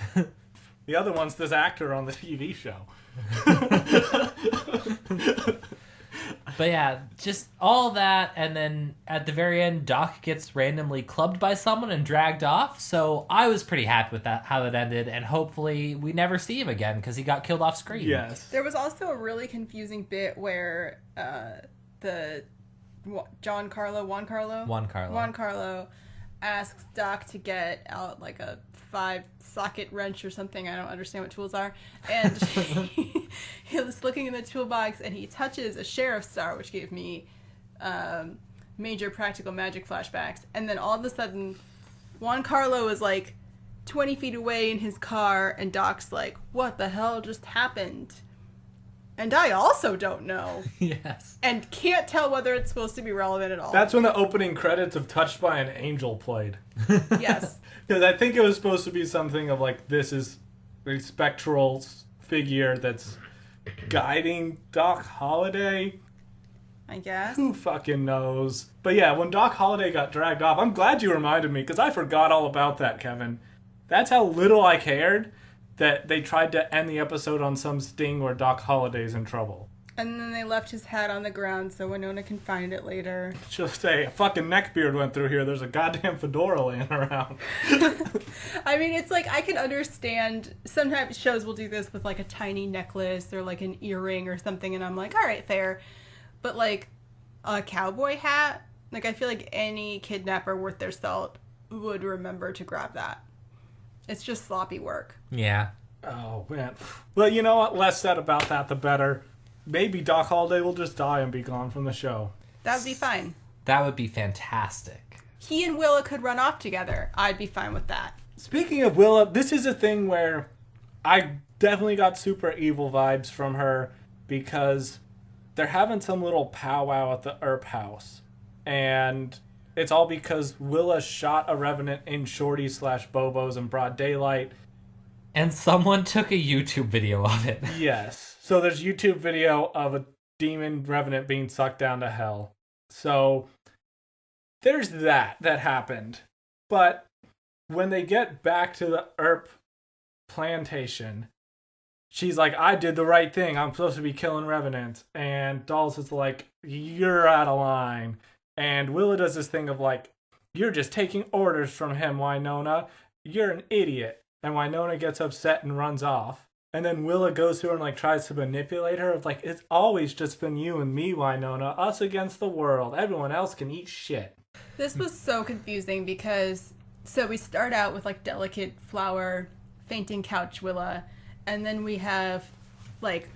the other one's this actor on the TV show. But yeah, just all that, and then at the very end, Doc gets randomly clubbed by someone and dragged off. So I was pretty happy with that, how that ended, and hopefully we never see him again because he got killed off screen. Yes. There was also a really confusing bit where Juan Carlo asks Doc to get out like a 5-socket wrench or something. I don't understand what tools are. And he was looking in the toolbox and he touches a sheriff's star, which gave me major practical magic flashbacks. And then all of a sudden, Juan Carlo is like 20 feet away in his car and Doc's like, what the hell just happened? And I also don't know. Yes. And can't tell whether it's supposed to be relevant at all. That's when the opening credits of Touched by an Angel played. Yes. Because I think it was supposed to be something of like, this is a spectral figure that's guiding Doc Holliday. I guess. Who fucking knows? But yeah, when Doc Holliday got dragged off, I'm glad you reminded me, because I forgot all about that, Kevin. That's how little I cared that they tried to end the episode on some sting where Doc Holliday's in trouble. And then they left his hat on the ground so Wynonna can find it later. Just say, a fucking neckbeard went through here. There's a goddamn fedora laying around. I mean, it's like, I can understand, sometimes shows will do this with like a tiny necklace or like an earring or something, and I'm like, all right, fair. But like, a cowboy hat, like I feel like any kidnapper worth their salt would remember to grab that. It's just sloppy work. Yeah. Oh, man. Well, you know what? Less said about that, the better. Maybe Doc Holliday will just die and be gone from the show. That would be fine. That would be fantastic. He and Willa could run off together. I'd be fine with that. Speaking of Willa, this is a thing where I definitely got super evil vibes from her because they're having some little powwow at the Earp house. And it's all because Willa shot a revenant in Shorty/Bobos in broad daylight. And someone took a YouTube video of it. Yes. So there's YouTube video of a demon revenant being sucked down to hell. So there's that happened. But when they get back to the Earp plantation, she's like, I did the right thing. I'm supposed to be killing revenants. And Dolls is like, you're out of line. And Willa does this thing of like, you're just taking orders from him, Wynonna. You're an idiot. And Wynonna gets upset and runs off. And then Willa goes to her and like tries to manipulate her. Of like, it's always just been you and me, Wynonna. Us against the world. Everyone else can eat shit. This was so confusing because, so we start out with like delicate flower, fainting couch Willa. And then we have like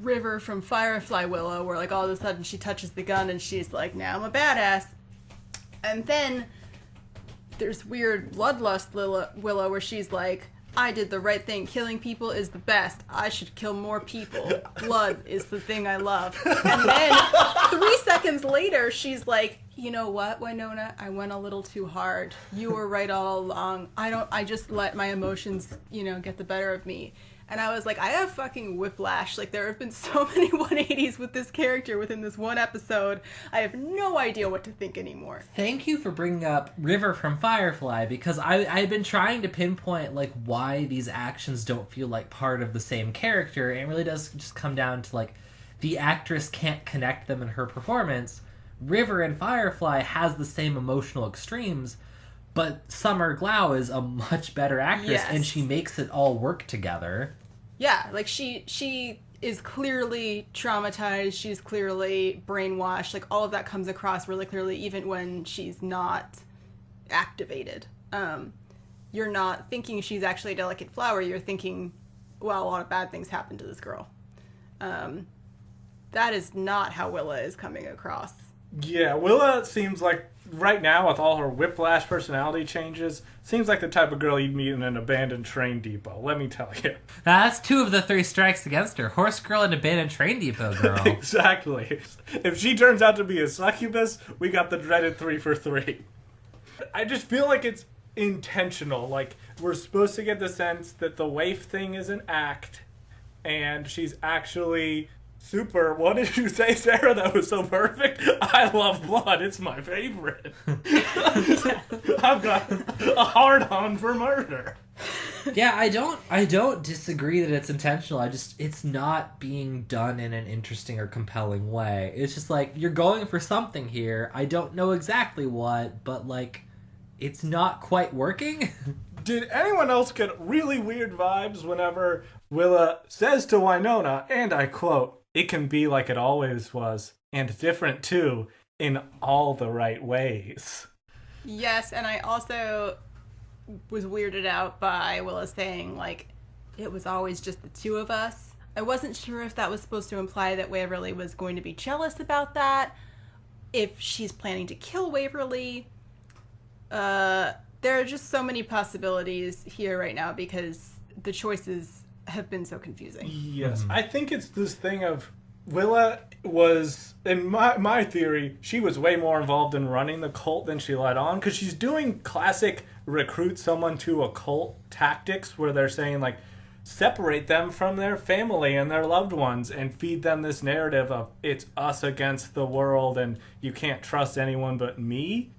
River from Firefly Willow, where like all of a sudden she touches the gun and she's like, now I'm a badass. And then there's weird Bloodlust Willow where she's like, I did the right thing. Killing people is the best. I should kill more people. Blood is the thing I love. And then 3 seconds later, she's like, you know what, Wynonna? I went a little too hard. You were right all along. I just let my emotions, get the better of me. And I was like, I have fucking whiplash. Like, there have been so many 180s with this character within this one episode. I have no idea what to think anymore. Thank you for bringing up River from Firefly, because I've been trying to pinpoint, like, why these actions don't feel like part of the same character. And it really does just come down to, like, the actress can't connect them in her performance. River in Firefly has the same emotional extremes, but Summer Glau is a much better actress, yes. And she makes it all work together. Yeah, like she is clearly traumatized, she's clearly brainwashed, like all of that comes across really clearly even when she's not activated. You're not thinking she's actually a delicate flower, you're thinking, well, a lot of bad things happened to this girl. That is not how Willa is coming across. Yeah, Willa seems like, right now, with all her whiplash personality changes, seems like the type of girl you'd meet in an abandoned train depot, let me tell you. That's 2 of the 3 strikes against her. Horse girl and abandoned train depot girl. Exactly. If she turns out to be a succubus, we got the dreaded 3 for 3. I just feel like it's intentional. Like, we're supposed to get the sense that the waif thing is an act, and she's actually super. What did you say, Sarah? That was so perfect. I love blood. It's my favorite. I've got a hard-on for murder. Yeah, I don't disagree that it's intentional. It's not being done in an interesting or compelling way. It's just like, you're going for something here. I don't know exactly what, but like, it's not quite working. Did anyone else get really weird vibes whenever Willa says to Wynonna, and I quote, "It can be like it always was, and different too, in all the right ways." Yes, and I also was weirded out by Willa saying, like, it was always just the two of us. I wasn't sure if that was supposed to imply that Waverly was going to be jealous about that, if she's planning to kill Waverly. There are just so many possibilities here right now because the choices have been so confusing. Yes, I think it's this thing of Willa was, in my theory, she was way more involved in running the cult than she let on, because she's doing classic recruit someone to a cult tactics where they're saying, like, separate them from their family and their loved ones and feed them this narrative of it's us against the world and you can't trust anyone but me.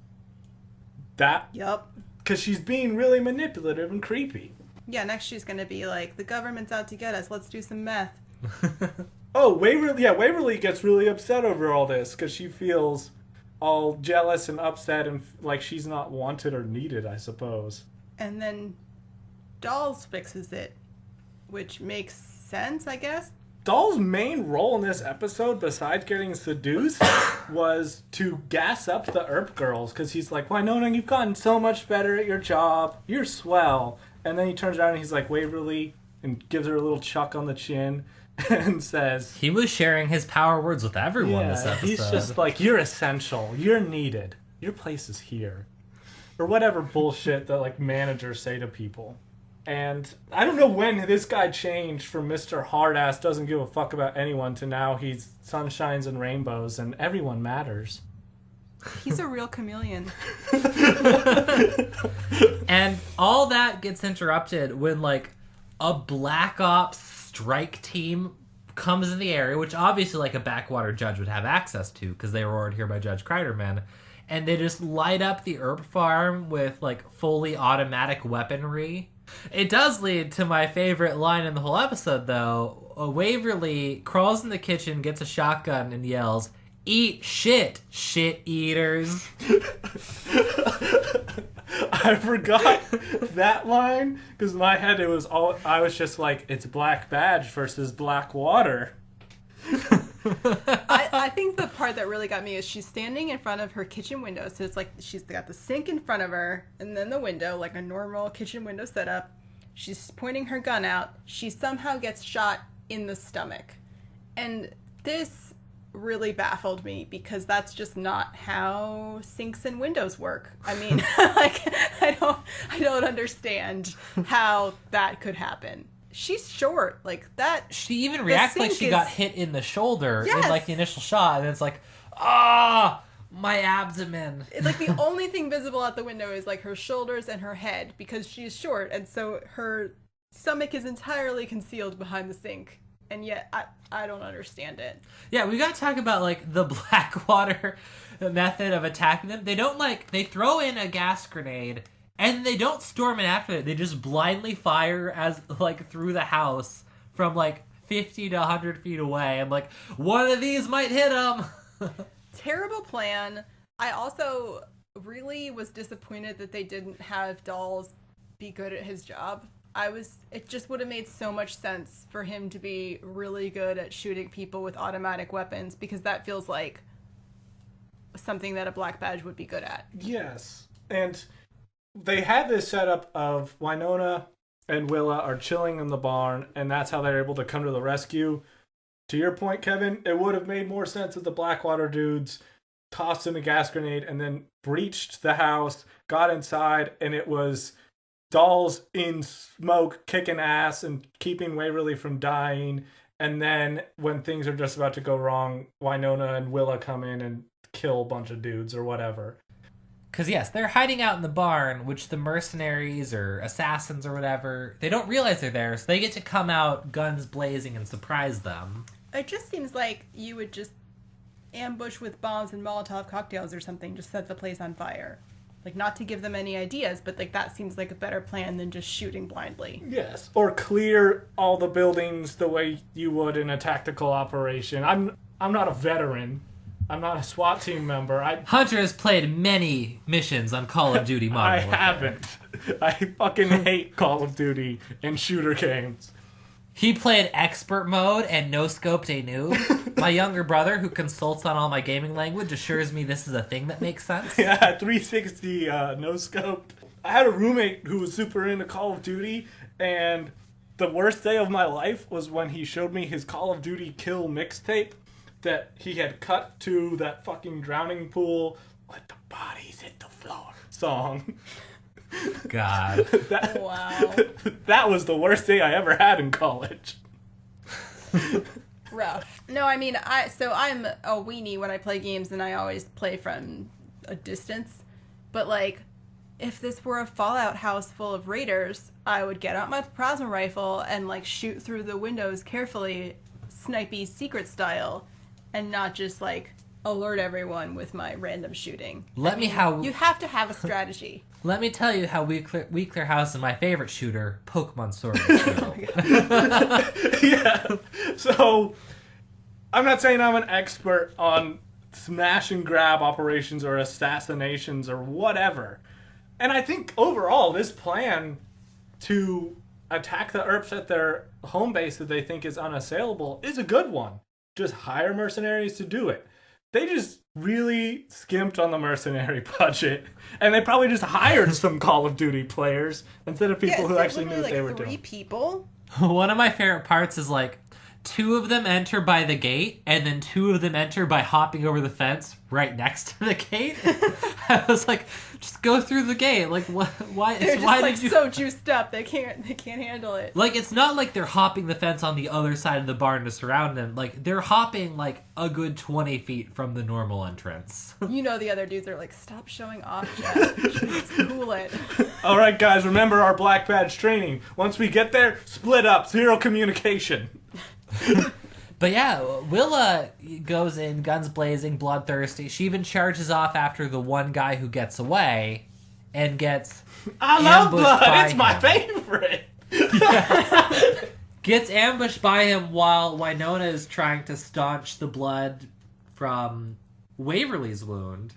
Yep. Because she's being really manipulative and creepy. Yeah, next she's going to be like, the government's out to get us, let's do some meth. Oh, Waverly gets really upset over all this because she feels all jealous and upset and like she's not wanted or needed, I suppose. And then Dolls fixes it, which makes sense, I guess. Doll's main role in this episode, besides getting seduced, was to gas up the Earp girls, because he's like, Wynonna, you've gotten so much better at your job. You're swell. And then he turns around and he's like, Waverly, and gives her a little chuck on the chin and says... He was sharing his power words with everyone this episode. He's just like, you're essential. You're needed. Your place is here. Or whatever bullshit that, like, managers say to people. And I don't know when this guy changed from Mr. Hardass doesn't give a fuck about anyone to now he's sunshines and rainbows and everyone matters. He's a real chameleon. And all that gets interrupted when, like, a Black Ops strike team comes in the area, which obviously, like, a backwater judge would have access to because they were ordered here by Judge Kreiderman. And they just light up the Earp farm with, like, fully automatic weaponry. It does lead to my favorite line in the whole episode, though. Waverly crawls in the kitchen, gets a shotgun, and yells, "Eat shit, shit eaters." I forgot that line, because in my head I was just like, it's Black Badge versus Black Water. I think the part that really got me is she's standing in front of her kitchen window. So it's like she's got the sink in front of her and then the window, like a normal kitchen window setup. She's pointing her gun out. She somehow gets shot in the stomach. And this really baffled me because that's just not how sinks and windows work. I mean, like, I don't understand how that could happen. She's short, like that. She even reacts like she got hit in the shoulder in, like, the initial shot, and it's like, my abdomen. Like, the only thing visible out the window is, like, her shoulders and her head, because she's short, and so her stomach is entirely concealed behind the sink, and yet I don't understand it. Yeah, we gotta talk about, like, the Blackwater method of attacking them. They don't, like, they throw in a gas grenade, and they don't storm it after it. They just blindly fire as, like, through the house from, like, 50 to 100 feet away. I'm like, one of these might hit them. Terrible plan. I also really was disappointed that they didn't have Dolls be good at his job. It just would have made so much sense for him to be really good at shooting people with automatic weapons, because that feels like something that a Black Badge would be good at. Yes. And they had this setup of Wynonna and Willa are chilling in the barn, and that's how they're able to come to the rescue. To your point, Kevin, it would have made more sense if the Blackwater dudes tossed in a gas grenade and then breached the house, got inside, and it was Dolls in smoke, kicking ass and keeping Waverly from dying. And then when things are just about to go wrong, Wynonna and Willa come in and kill a bunch of dudes or whatever. Because, yes, they're hiding out in the barn, which the mercenaries or assassins or whatever, they don't realize they're there, so they get to come out guns blazing and surprise them. It just seems like you would just ambush with bombs and Molotov cocktails or something, just set the place on fire. Like, not to give them any ideas, but, like, that seems like a better plan than just shooting blindly. Yes. Or clear all the buildings the way you would in a tactical operation. I'm not a veteran. I'm not a SWAT team member. Hunter has played many missions on Call of Duty Modern I Warfare. haven't. I fucking hate Call of Duty and shooter games. He played expert mode and no-scoped a noob. My younger brother, who consults on all my gaming language, assures me this is a thing that makes sense. Yeah, 360 no scoped. I had a roommate who was super into Call of Duty, and the worst day of my life was when he showed me his Call of Duty Kill mixtape that he had cut to that fucking drowning pool, let the bodies hit the floor song. God. Wow. That was the worst day I ever had in college. Rough. No, I mean, I'm a weenie when I play games, and I always play from a distance. But, like, if this were a Fallout house full of raiders, I would get out my plasma rifle and, like, shoot through the windows carefully, snipey secret style, and not just, like, alert everyone with my random shooting. You have to have a strategy. Let me tell you how we clear house in my favorite shooter, Pokemon Sword and Shield. Yeah. So, I'm not saying I'm an expert on smash and grab operations or assassinations or whatever. And I think overall, this plan to attack the Earps at their home base that they think is unassailable is a good one. Just hire mercenaries to do it. They just really skimped on the mercenary budget, and they probably just hired some Call of Duty players instead of people who actually knew what they were doing. 3 people? One of my favorite parts is, like, 2 of them enter by the gate, and then 2 of them enter by hopping over the fence right next to the gate. I was like, just go through the gate. Like, why? They're just, why like, did you... so juiced up. They can't handle it. Like, it's not like they're hopping the fence on the other side of the barn to surround them. Like, they're hopping, like, a good 20 feet from the normal entrance. You know the other dudes are like, stop showing off, Jeff. Just cool it. All right, guys, remember our black badge training. Once we get there, split up, 0 communication. But yeah, Willa goes in, guns blazing, bloodthirsty. She even charges off after the one guy who gets away and gets I love blood. by It's my him. favorite. Gets ambushed by him while Wynonna is trying to staunch the blood from Waverly's wound.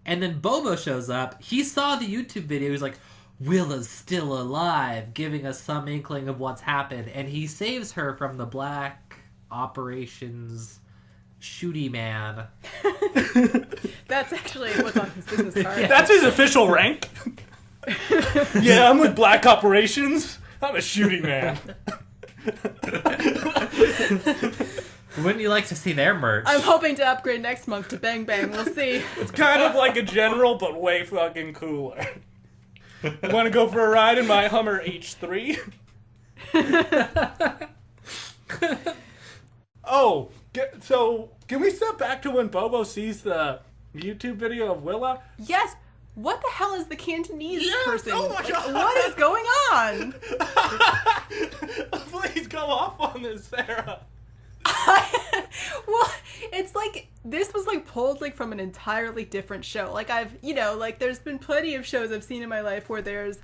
And then Bobo shows up. He saw the YouTube video. He's like, Willa's still alive, giving us some inkling of what's happened. And he saves her from the Black Operations Shooty Man. That's actually what's on his business card. Yeah. That's his official rank. Yeah, I'm with Black Operations. I'm a shooting man. Wouldn't you like to see their merch? I'm hoping to upgrade next month to Bang Bang. We'll see. It's kind of like a general, but way fucking cooler. Want to go for a ride in my Hummer H3? Oh, so can we step back to when Bobo sees the YouTube video of Willa? Yes. What the hell is the Cantonese person? Oh my God. What is going on? Please go off on this, Sarah. Well, it's like this was like pulled like from an entirely different show. Like there's been plenty of shows I've seen in my life where there's,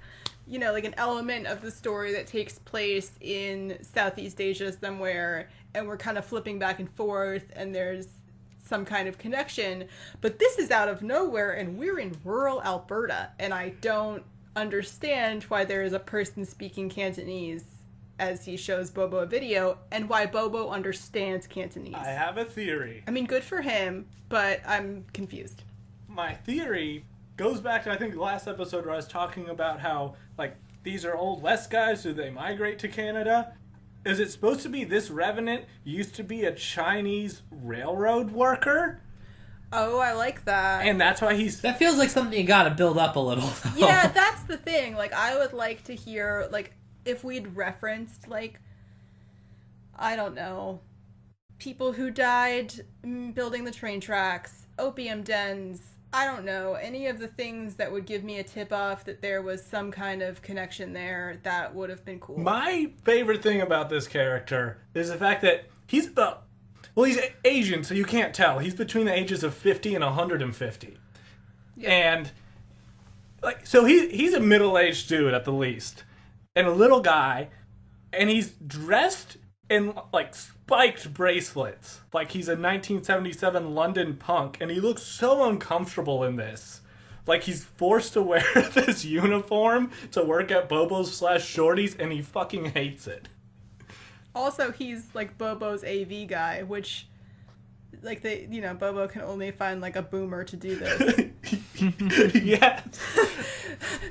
like an element of the story that takes place in Southeast Asia somewhere, and we're kind of flipping back and forth, and there's some kind of connection. But this is out of nowhere, and we're in rural Alberta, and I don't understand why there is a person speaking Cantonese as he shows Bobo a video, and why Bobo understands Cantonese. I have a theory. I mean, good for him, but I'm confused. My theory goes back to, I think, the last episode where I was talking about how, like, these are old West guys, do they migrate to Canada? Is it supposed to be this Revenant used to be a Chinese railroad worker? Oh, I like that. And that's why he's... That feels like something you gotta build up a little. Yeah, that's the thing. Like, I would like to hear, like, if we'd referenced, like, I don't know, people who died building the train tracks, opium dens, I don't know, any of the things that would give me a tip off that there was some kind of connection there, that would have been cool. My favorite thing about this character is the fact that he's Asian, so you can't tell. He's between the ages of 50 and 150. Yeah. And so he's a middle-aged dude at the least, and a little guy, and he's dressed in spiked bracelets, like he's a 1977 London punk, and he looks so uncomfortable in this. Like he's forced to wear this uniform to work at Bobo's / Shorty's, and he fucking hates it. Also, he's like Bobo's AV guy, which, Bobo can only find a boomer to do this. Yes.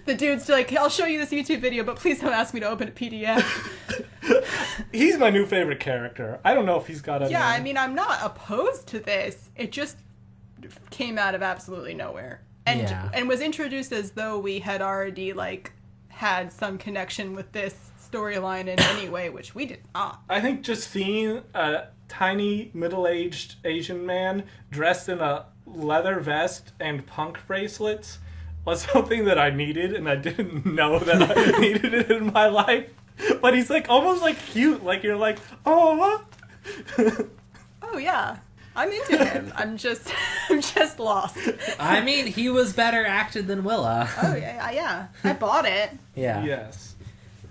The dude's like, I'll show you this YouTube video, but please don't ask me to open a PDF. He's my new favorite character. I don't know if he's got a Yeah, name. I mean, I'm not opposed to this. It just came out of absolutely nowhere. And was introduced as though we had already, had some connection with this storyline in any way, which we did not. I think just seeing a tiny, middle-aged Asian man dressed in a leather vest and punk bracelets was something that I needed, and I didn't know that I needed it in my life. But he's almost cute, you're oh. Oh yeah, I'm into him. I'm just lost. I mean, he was better acted than Willa. Oh yeah, I bought it. Yeah. Yes.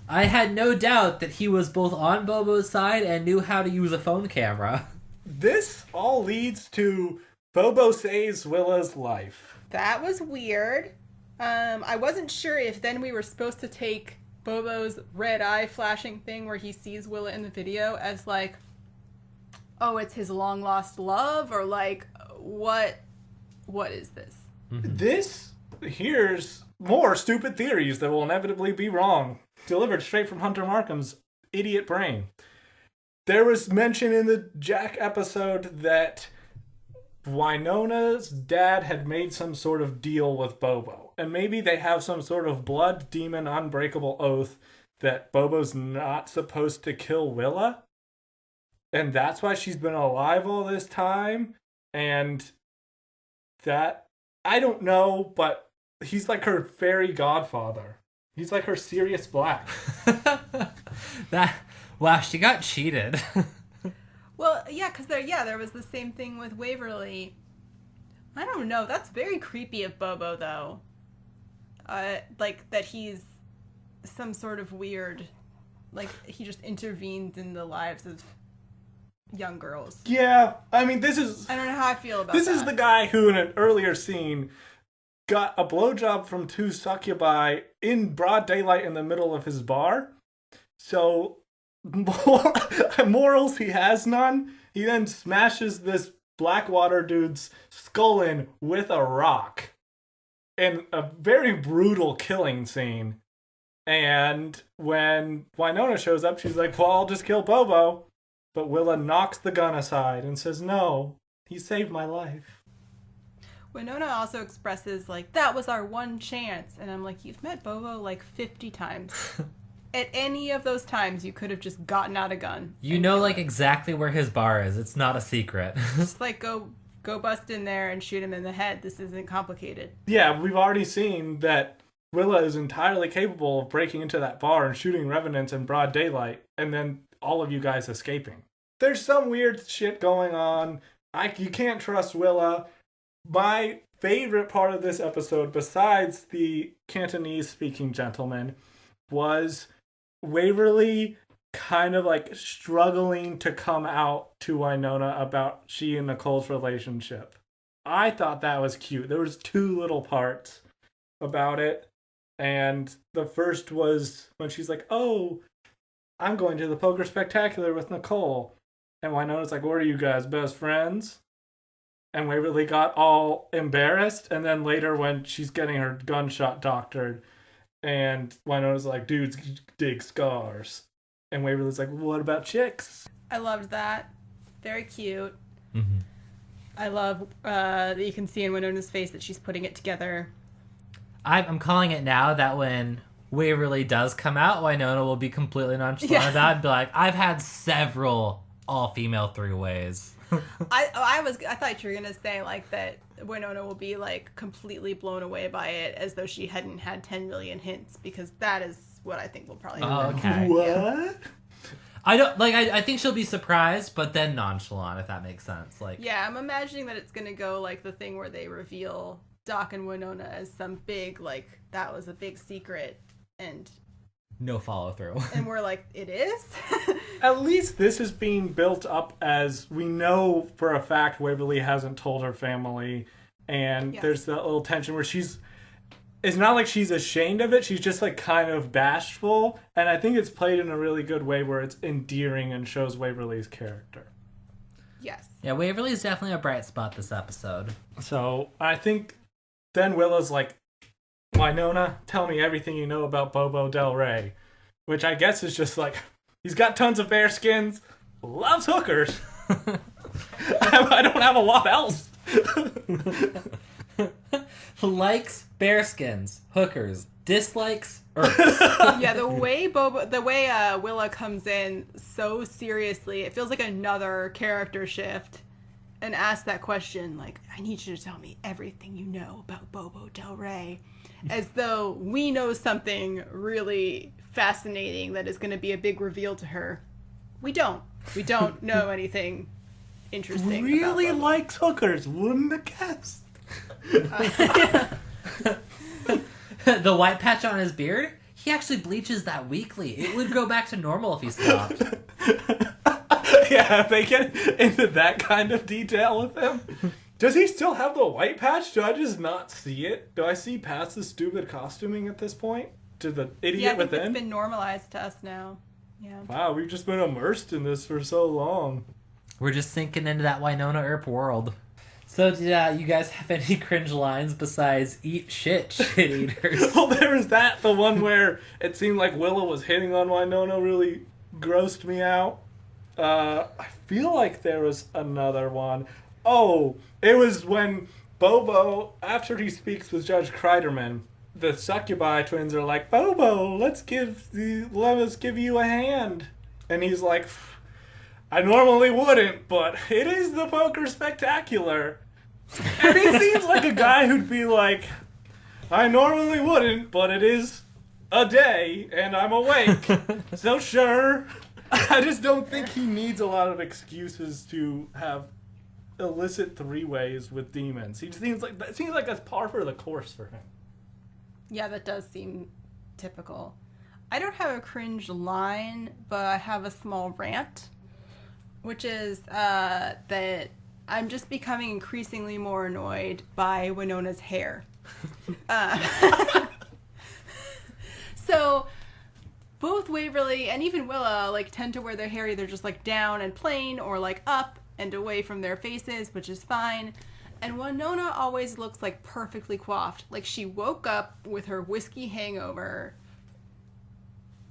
I had no doubt that he was both on Bobo's side and knew how to use a phone camera. This all leads to Bobo saves Willa's life. That was weird. I wasn't sure if then we were supposed to take Bobo's red eye flashing thing where he sees Willa in the video as oh, it's his long lost love, or what is this? Mm-hmm. Here's more stupid theories that will inevitably be wrong, delivered straight from Hunter Markham's idiot brain. There was mention in the Jack episode that Wynonna's dad had made some sort of deal with Bobo, and maybe they have some sort of blood demon unbreakable oath that Bobo's not supposed to kill Willa, and that's why she's been alive all this time. And that, I don't know, but he's her fairy godfather. He's her Sirius Black. Wow, she got cheated. Well, yeah, because there was the same thing with Waverly. I don't know. That's very creepy of Bobo, though. That he's some sort of weird, he just intervenes in the lives of young girls. Yeah, I mean, this is... I don't know how I feel about this that. This is the guy who, in an earlier scene, got a blowjob from two succubi in broad daylight in the middle of his bar. So, morals he has none. He then smashes this Blackwater dude's skull in with a rock. In a very brutal killing scene. And when Wynonna shows up, she's like, well, I'll just kill Bobo. But Willa knocks the gun aside and says, no, he saved my life. Wynonna also expresses, that was our one chance. And I'm like, you've met Bobo 50 times. At any of those times, you could have just gotten out a gun. You know, exactly where his bar is. It's not a secret. Just, go bust in there and shoot him in the head. This isn't complicated. Yeah, we've already seen that Willa is entirely capable of breaking into that bar and shooting revenants in broad daylight, and then all of you guys escaping. There's some weird shit going on. You can't trust Willa. My favorite part of this episode, besides the Cantonese-speaking gentleman, was Waverly kind of struggling to come out to Wynonna about she and Nicole's relationship. I thought that was cute. There was two little parts about it. And the first was when she's like, oh, I'm going to the Poker Spectacular with Nicole. And Wynonna's like, what are you guys, best friends? And Waverly got all embarrassed. And then later when she's getting her gunshot doctored, and Wynonna's like, dudes dig scars. And Waverly's like, what about chicks? I loved that. Very cute. Mm-hmm. I love that you can see in Wynonna's face that she's putting it together. I'm calling it now that when Waverly does come out, Wynonna will be completely nonchalant about it and be like, I've had several all-female three-ways. I thought you were gonna say like that Wynonna will be like completely blown away by it, as though she hadn't had 10 million hints, because that is what I think will probably happen. Okay. What? Yeah. I don't like. I think she'll be surprised, but then nonchalant, if that makes sense. Like, Yeah, I'm imagining that it's gonna go like the thing where they reveal Doc and Wynonna as some big, like, that was a big secret, and no follow through. and we're like, it is. At least this is being built up as we know for a fact Waverly hasn't told her family, and Yes. there's that little tension where it's not like she's ashamed of it, she's just like kind of bashful, and I think it's played in a really good way where it's endearing and shows Waverly's character. Yes. Yeah, Waverly's definitely a bright spot this episode. So I think then Willow's like, Wynonna, tell me everything you know about Bobo Del Rey, which I guess is just like, he's got tons of bear skins, loves hookers. I don't have a lot else. Likes bearskins, hookers, dislikes Earp. Yeah, the way Willa comes in so seriously, it feels like another character shift, and asks that question like, I need you to tell me everything you know about Bobo Del Rey, as though we know something really fascinating that is going to be a big reveal to her. We don't know anything interesting. Really about Bobo. likes hookers, wouldn't have guessed. The white patch on his beard, he actually bleaches that weekly. It would go back to normal if he stopped. Yeah, if they get into that kind of detail with him. Does he still have the white patch? Do I just not see it? Do I see past the stupid costuming at this point? To the Yeah, idiot I think within? it's been normalized to us now. Yeah. Wow, we've just been immersed in this for so long. We're just sinking into that Wynonna Earp world. So, did you guys have any cringe lines besides "eat shit, shit eaters"? Well, there was that. The one where it seemed like Willow was hitting on Wynonna really grossed me out. I feel like there was another one. Oh, it was when Bobo, after he speaks with Judge Kreiderman, the succubi twins are like, Bobo, let us give you a hand. And he's like, I normally wouldn't, but it is the poker spectacular. And he seems like a guy who'd be like, I normally wouldn't, but it is a day, and I'm awake. So sure. I just don't think he needs a lot of excuses to have illicit three-ways with demons. It seems like that's par for the course for him. Yeah, that does seem typical. I don't have a cringe line, but I have a small rant, which is that I'm just becoming increasingly more annoyed by Wynonna's hair. So both Waverly and even Willa like tend to wear their hair either just like down and plain or like up and away from their faces, which is fine. And Wynonna always looks like perfectly coiffed. Like she woke up with her whiskey hangover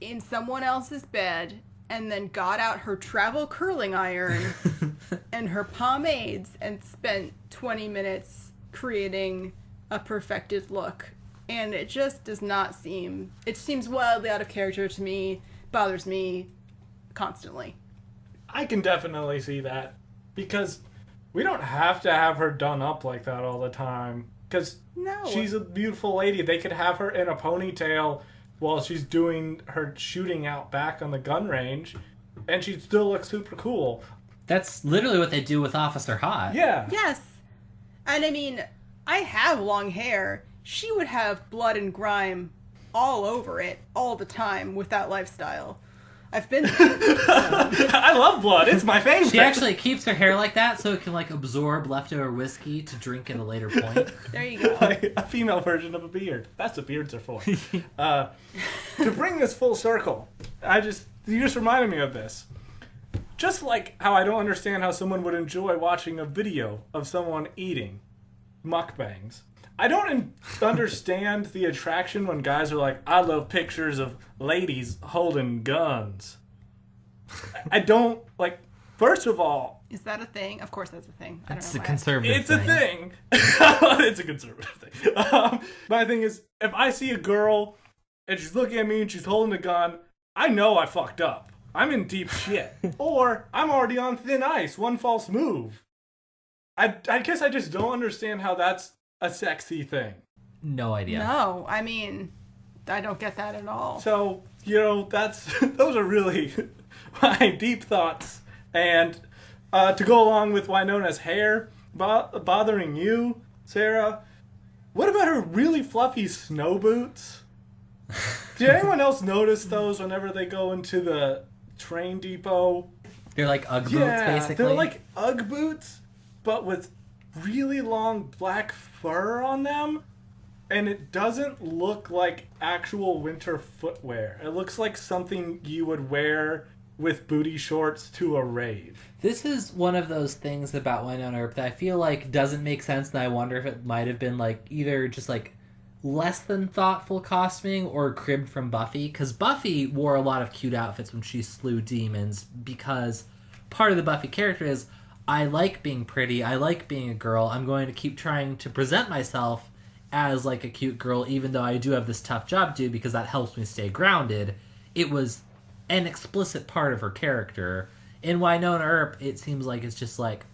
in someone else's bed and then got out her travel curling iron and her pomades and spent 20 minutes creating a perfected look. And it just does not seem... It seems wildly out of character to me, bothers me constantly. I can definitely see that. Because we don't have to have her done up like that all the time. Because No. she's a beautiful lady. They could have her in a ponytail while she's doing her shooting out back on the gun range. And she'd still look super cool. That's literally what they do with Officer Hot. Yeah. Yes. And I mean, I have long hair. She would have blood and grime all over it all the time with that lifestyle. I've been... I love blood. It's my favorite. She actually keeps her hair like that so it can like absorb leftover whiskey to drink at a later point. There you go. Like a female version of a beard. That's what beards are for. To bring this full circle, you just reminded me of this. Just like how I don't understand how someone would enjoy watching a video of someone eating mukbangs. I don't understand the attraction when guys are like, I love pictures of ladies holding guns. I don't, like, first of all... Is that a thing? Of course that's a thing. I don't It's know a why. conservative It's a thing. It's a conservative thing. My thing is, if I see a girl and she's looking at me and she's holding a gun, I know I fucked up. I'm in deep shit. Or I'm already on thin ice, one false move. I guess I just don't understand how that's a sexy thing. No idea. No, I mean, I don't get that at all. So, those are really my deep thoughts. And to go along with Wynonna's hair bothering you, Sarah, what about her really fluffy snow boots? Did anyone else notice those whenever they go into the train depot? They're like Ugg boots, basically. They're like Ugg boots, but with really long black fur on them. And it doesn't look like actual winter footwear. It looks like something you would wear with booty shorts to a rave. This is one of those things about Wynonna Earp that I feel like doesn't make sense, and I wonder if it might have been like either just like less than thoughtful costuming or cribbed from Buffy, because Buffy wore a lot of cute outfits when she slew demons, because part of the Buffy character is, I like being pretty, I like being a girl, I'm going to keep trying to present myself as like a cute girl, even though I do have this tough job to do because that helps me stay grounded. It was an explicit part of her character. In Wynonna Earp, it seems like it's just like,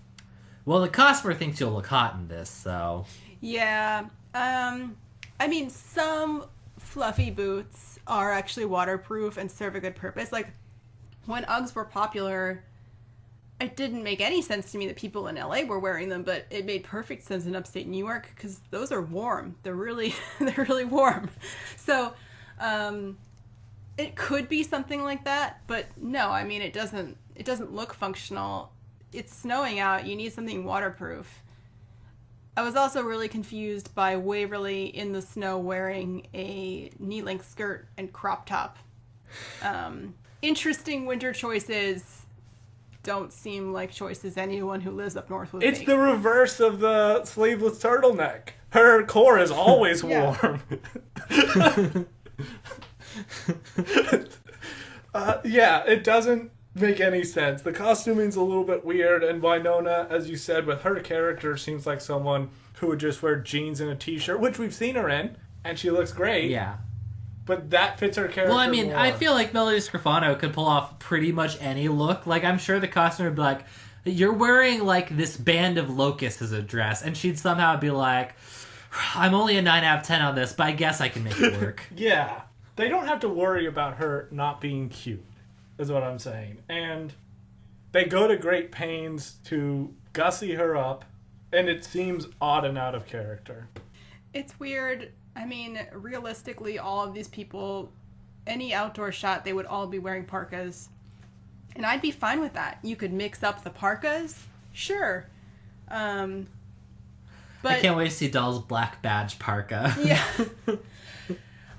well, the costumer thinks you'll look hot in this, so... Yeah, I mean, some fluffy boots are actually waterproof and serve a good purpose. Like, when Uggs were popular, it didn't make any sense to me that people in LA were wearing them, but it made perfect sense in upstate New York because those are warm. They're really warm. So, it could be something like that, but no, I mean, it doesn't look functional. It's snowing out. You need something waterproof. I was also really confused by Waverly in the snow wearing a knee-length skirt and crop top. Interesting winter choices. Don't seem like choices anyone who lives up north would It's make. the reverse of the sleeveless turtleneck. Her core is always warm. It doesn't make any sense. The costuming's a little bit weird, and Wynonna, as you said, with her character, seems like someone who would just wear jeans and a t-shirt, which we've seen her in, and she looks great. Yeah. But that fits her character Well, I mean, more. I feel like Melody Scrofano could pull off pretty much any look. Like, I'm sure the costumer would be like, you're wearing, like, this band of locusts as a dress, and she'd somehow be like, I'm only a 9 out of 10 on this, but I guess I can make it work. Yeah. They don't have to worry about her not being cute, is what I'm saying. And they go to great pains to gussy her up, and it seems odd and out of character. It's weird. I mean, realistically, all of these people, any outdoor shot, they would all be wearing parkas. And I'd be fine with that. You could mix up the parkas, sure. But I can't wait to see Doll's black badge parka. yeah.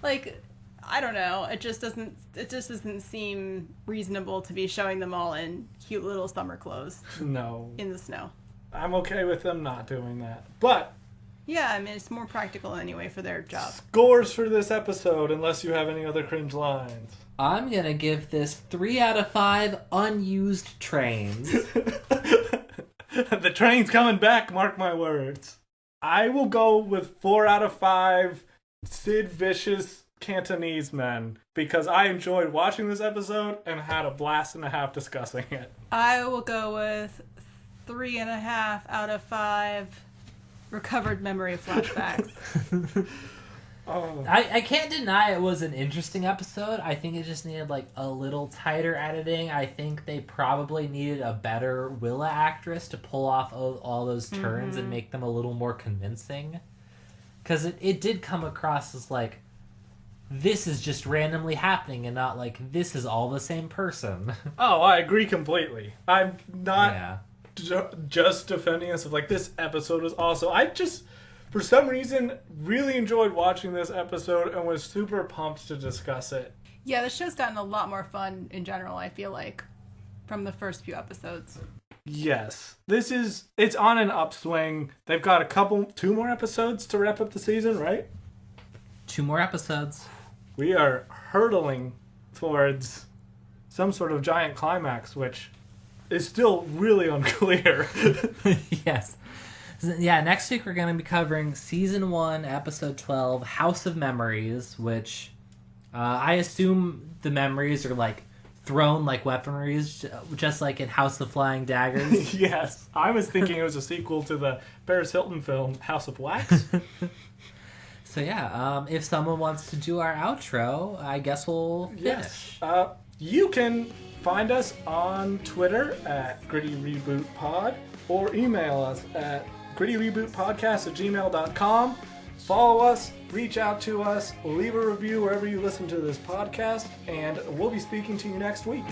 Like, I don't know. It just doesn't seem reasonable to be showing them all in cute little summer clothes No. in the snow. I'm okay with them not doing that. But Yeah, I mean, it's more practical anyway for their job. scores for this episode, unless you have any other cringe lines. I'm gonna give this 3 out of 5 unused trains. The train's coming back, mark my words. I will go with 4 out of 5 Sid Vicious Cantonese men, because I enjoyed watching this episode and had a blast and a half discussing it. I will go with 3.5 out of 5 recovered memory flashbacks. Oh. I can't deny it was an interesting episode. I think it just needed like a little tighter editing. I think they probably needed a better Willa actress to pull off all those turns and make them a little more convincing. Because it did come across as like, this is just randomly happening and not like, this is all the same person. Oh, I agree completely. I'm not Yeah. just defending us of like, this episode was also... I just, for some reason, really enjoyed watching this episode and was super pumped to discuss it. Yeah, the show's gotten a lot more fun in general, I feel like, from the first few episodes. Yes. It's on an upswing. They've got 2 more episodes to wrap up the season, right? 2 more episodes. We are hurtling towards some sort of giant climax, which is still really unclear. Yes. Yeah, next week we're going to be covering Season 1, Episode 12, House of Memories, which I assume the memories are like thrown like weaponries, just like in House of Flying Daggers. Yes, I was thinking it was a sequel to the Paris Hilton film House of Wax. So yeah, if someone wants to do our outro, I guess we'll finish. Yes. You can find us on Twitter at Gritty Reboot Pod, or email us at grittyrebootpodcast@gmail.com. Follow us, reach out to us, leave a review wherever you listen to this podcast, and we'll be speaking to you next week.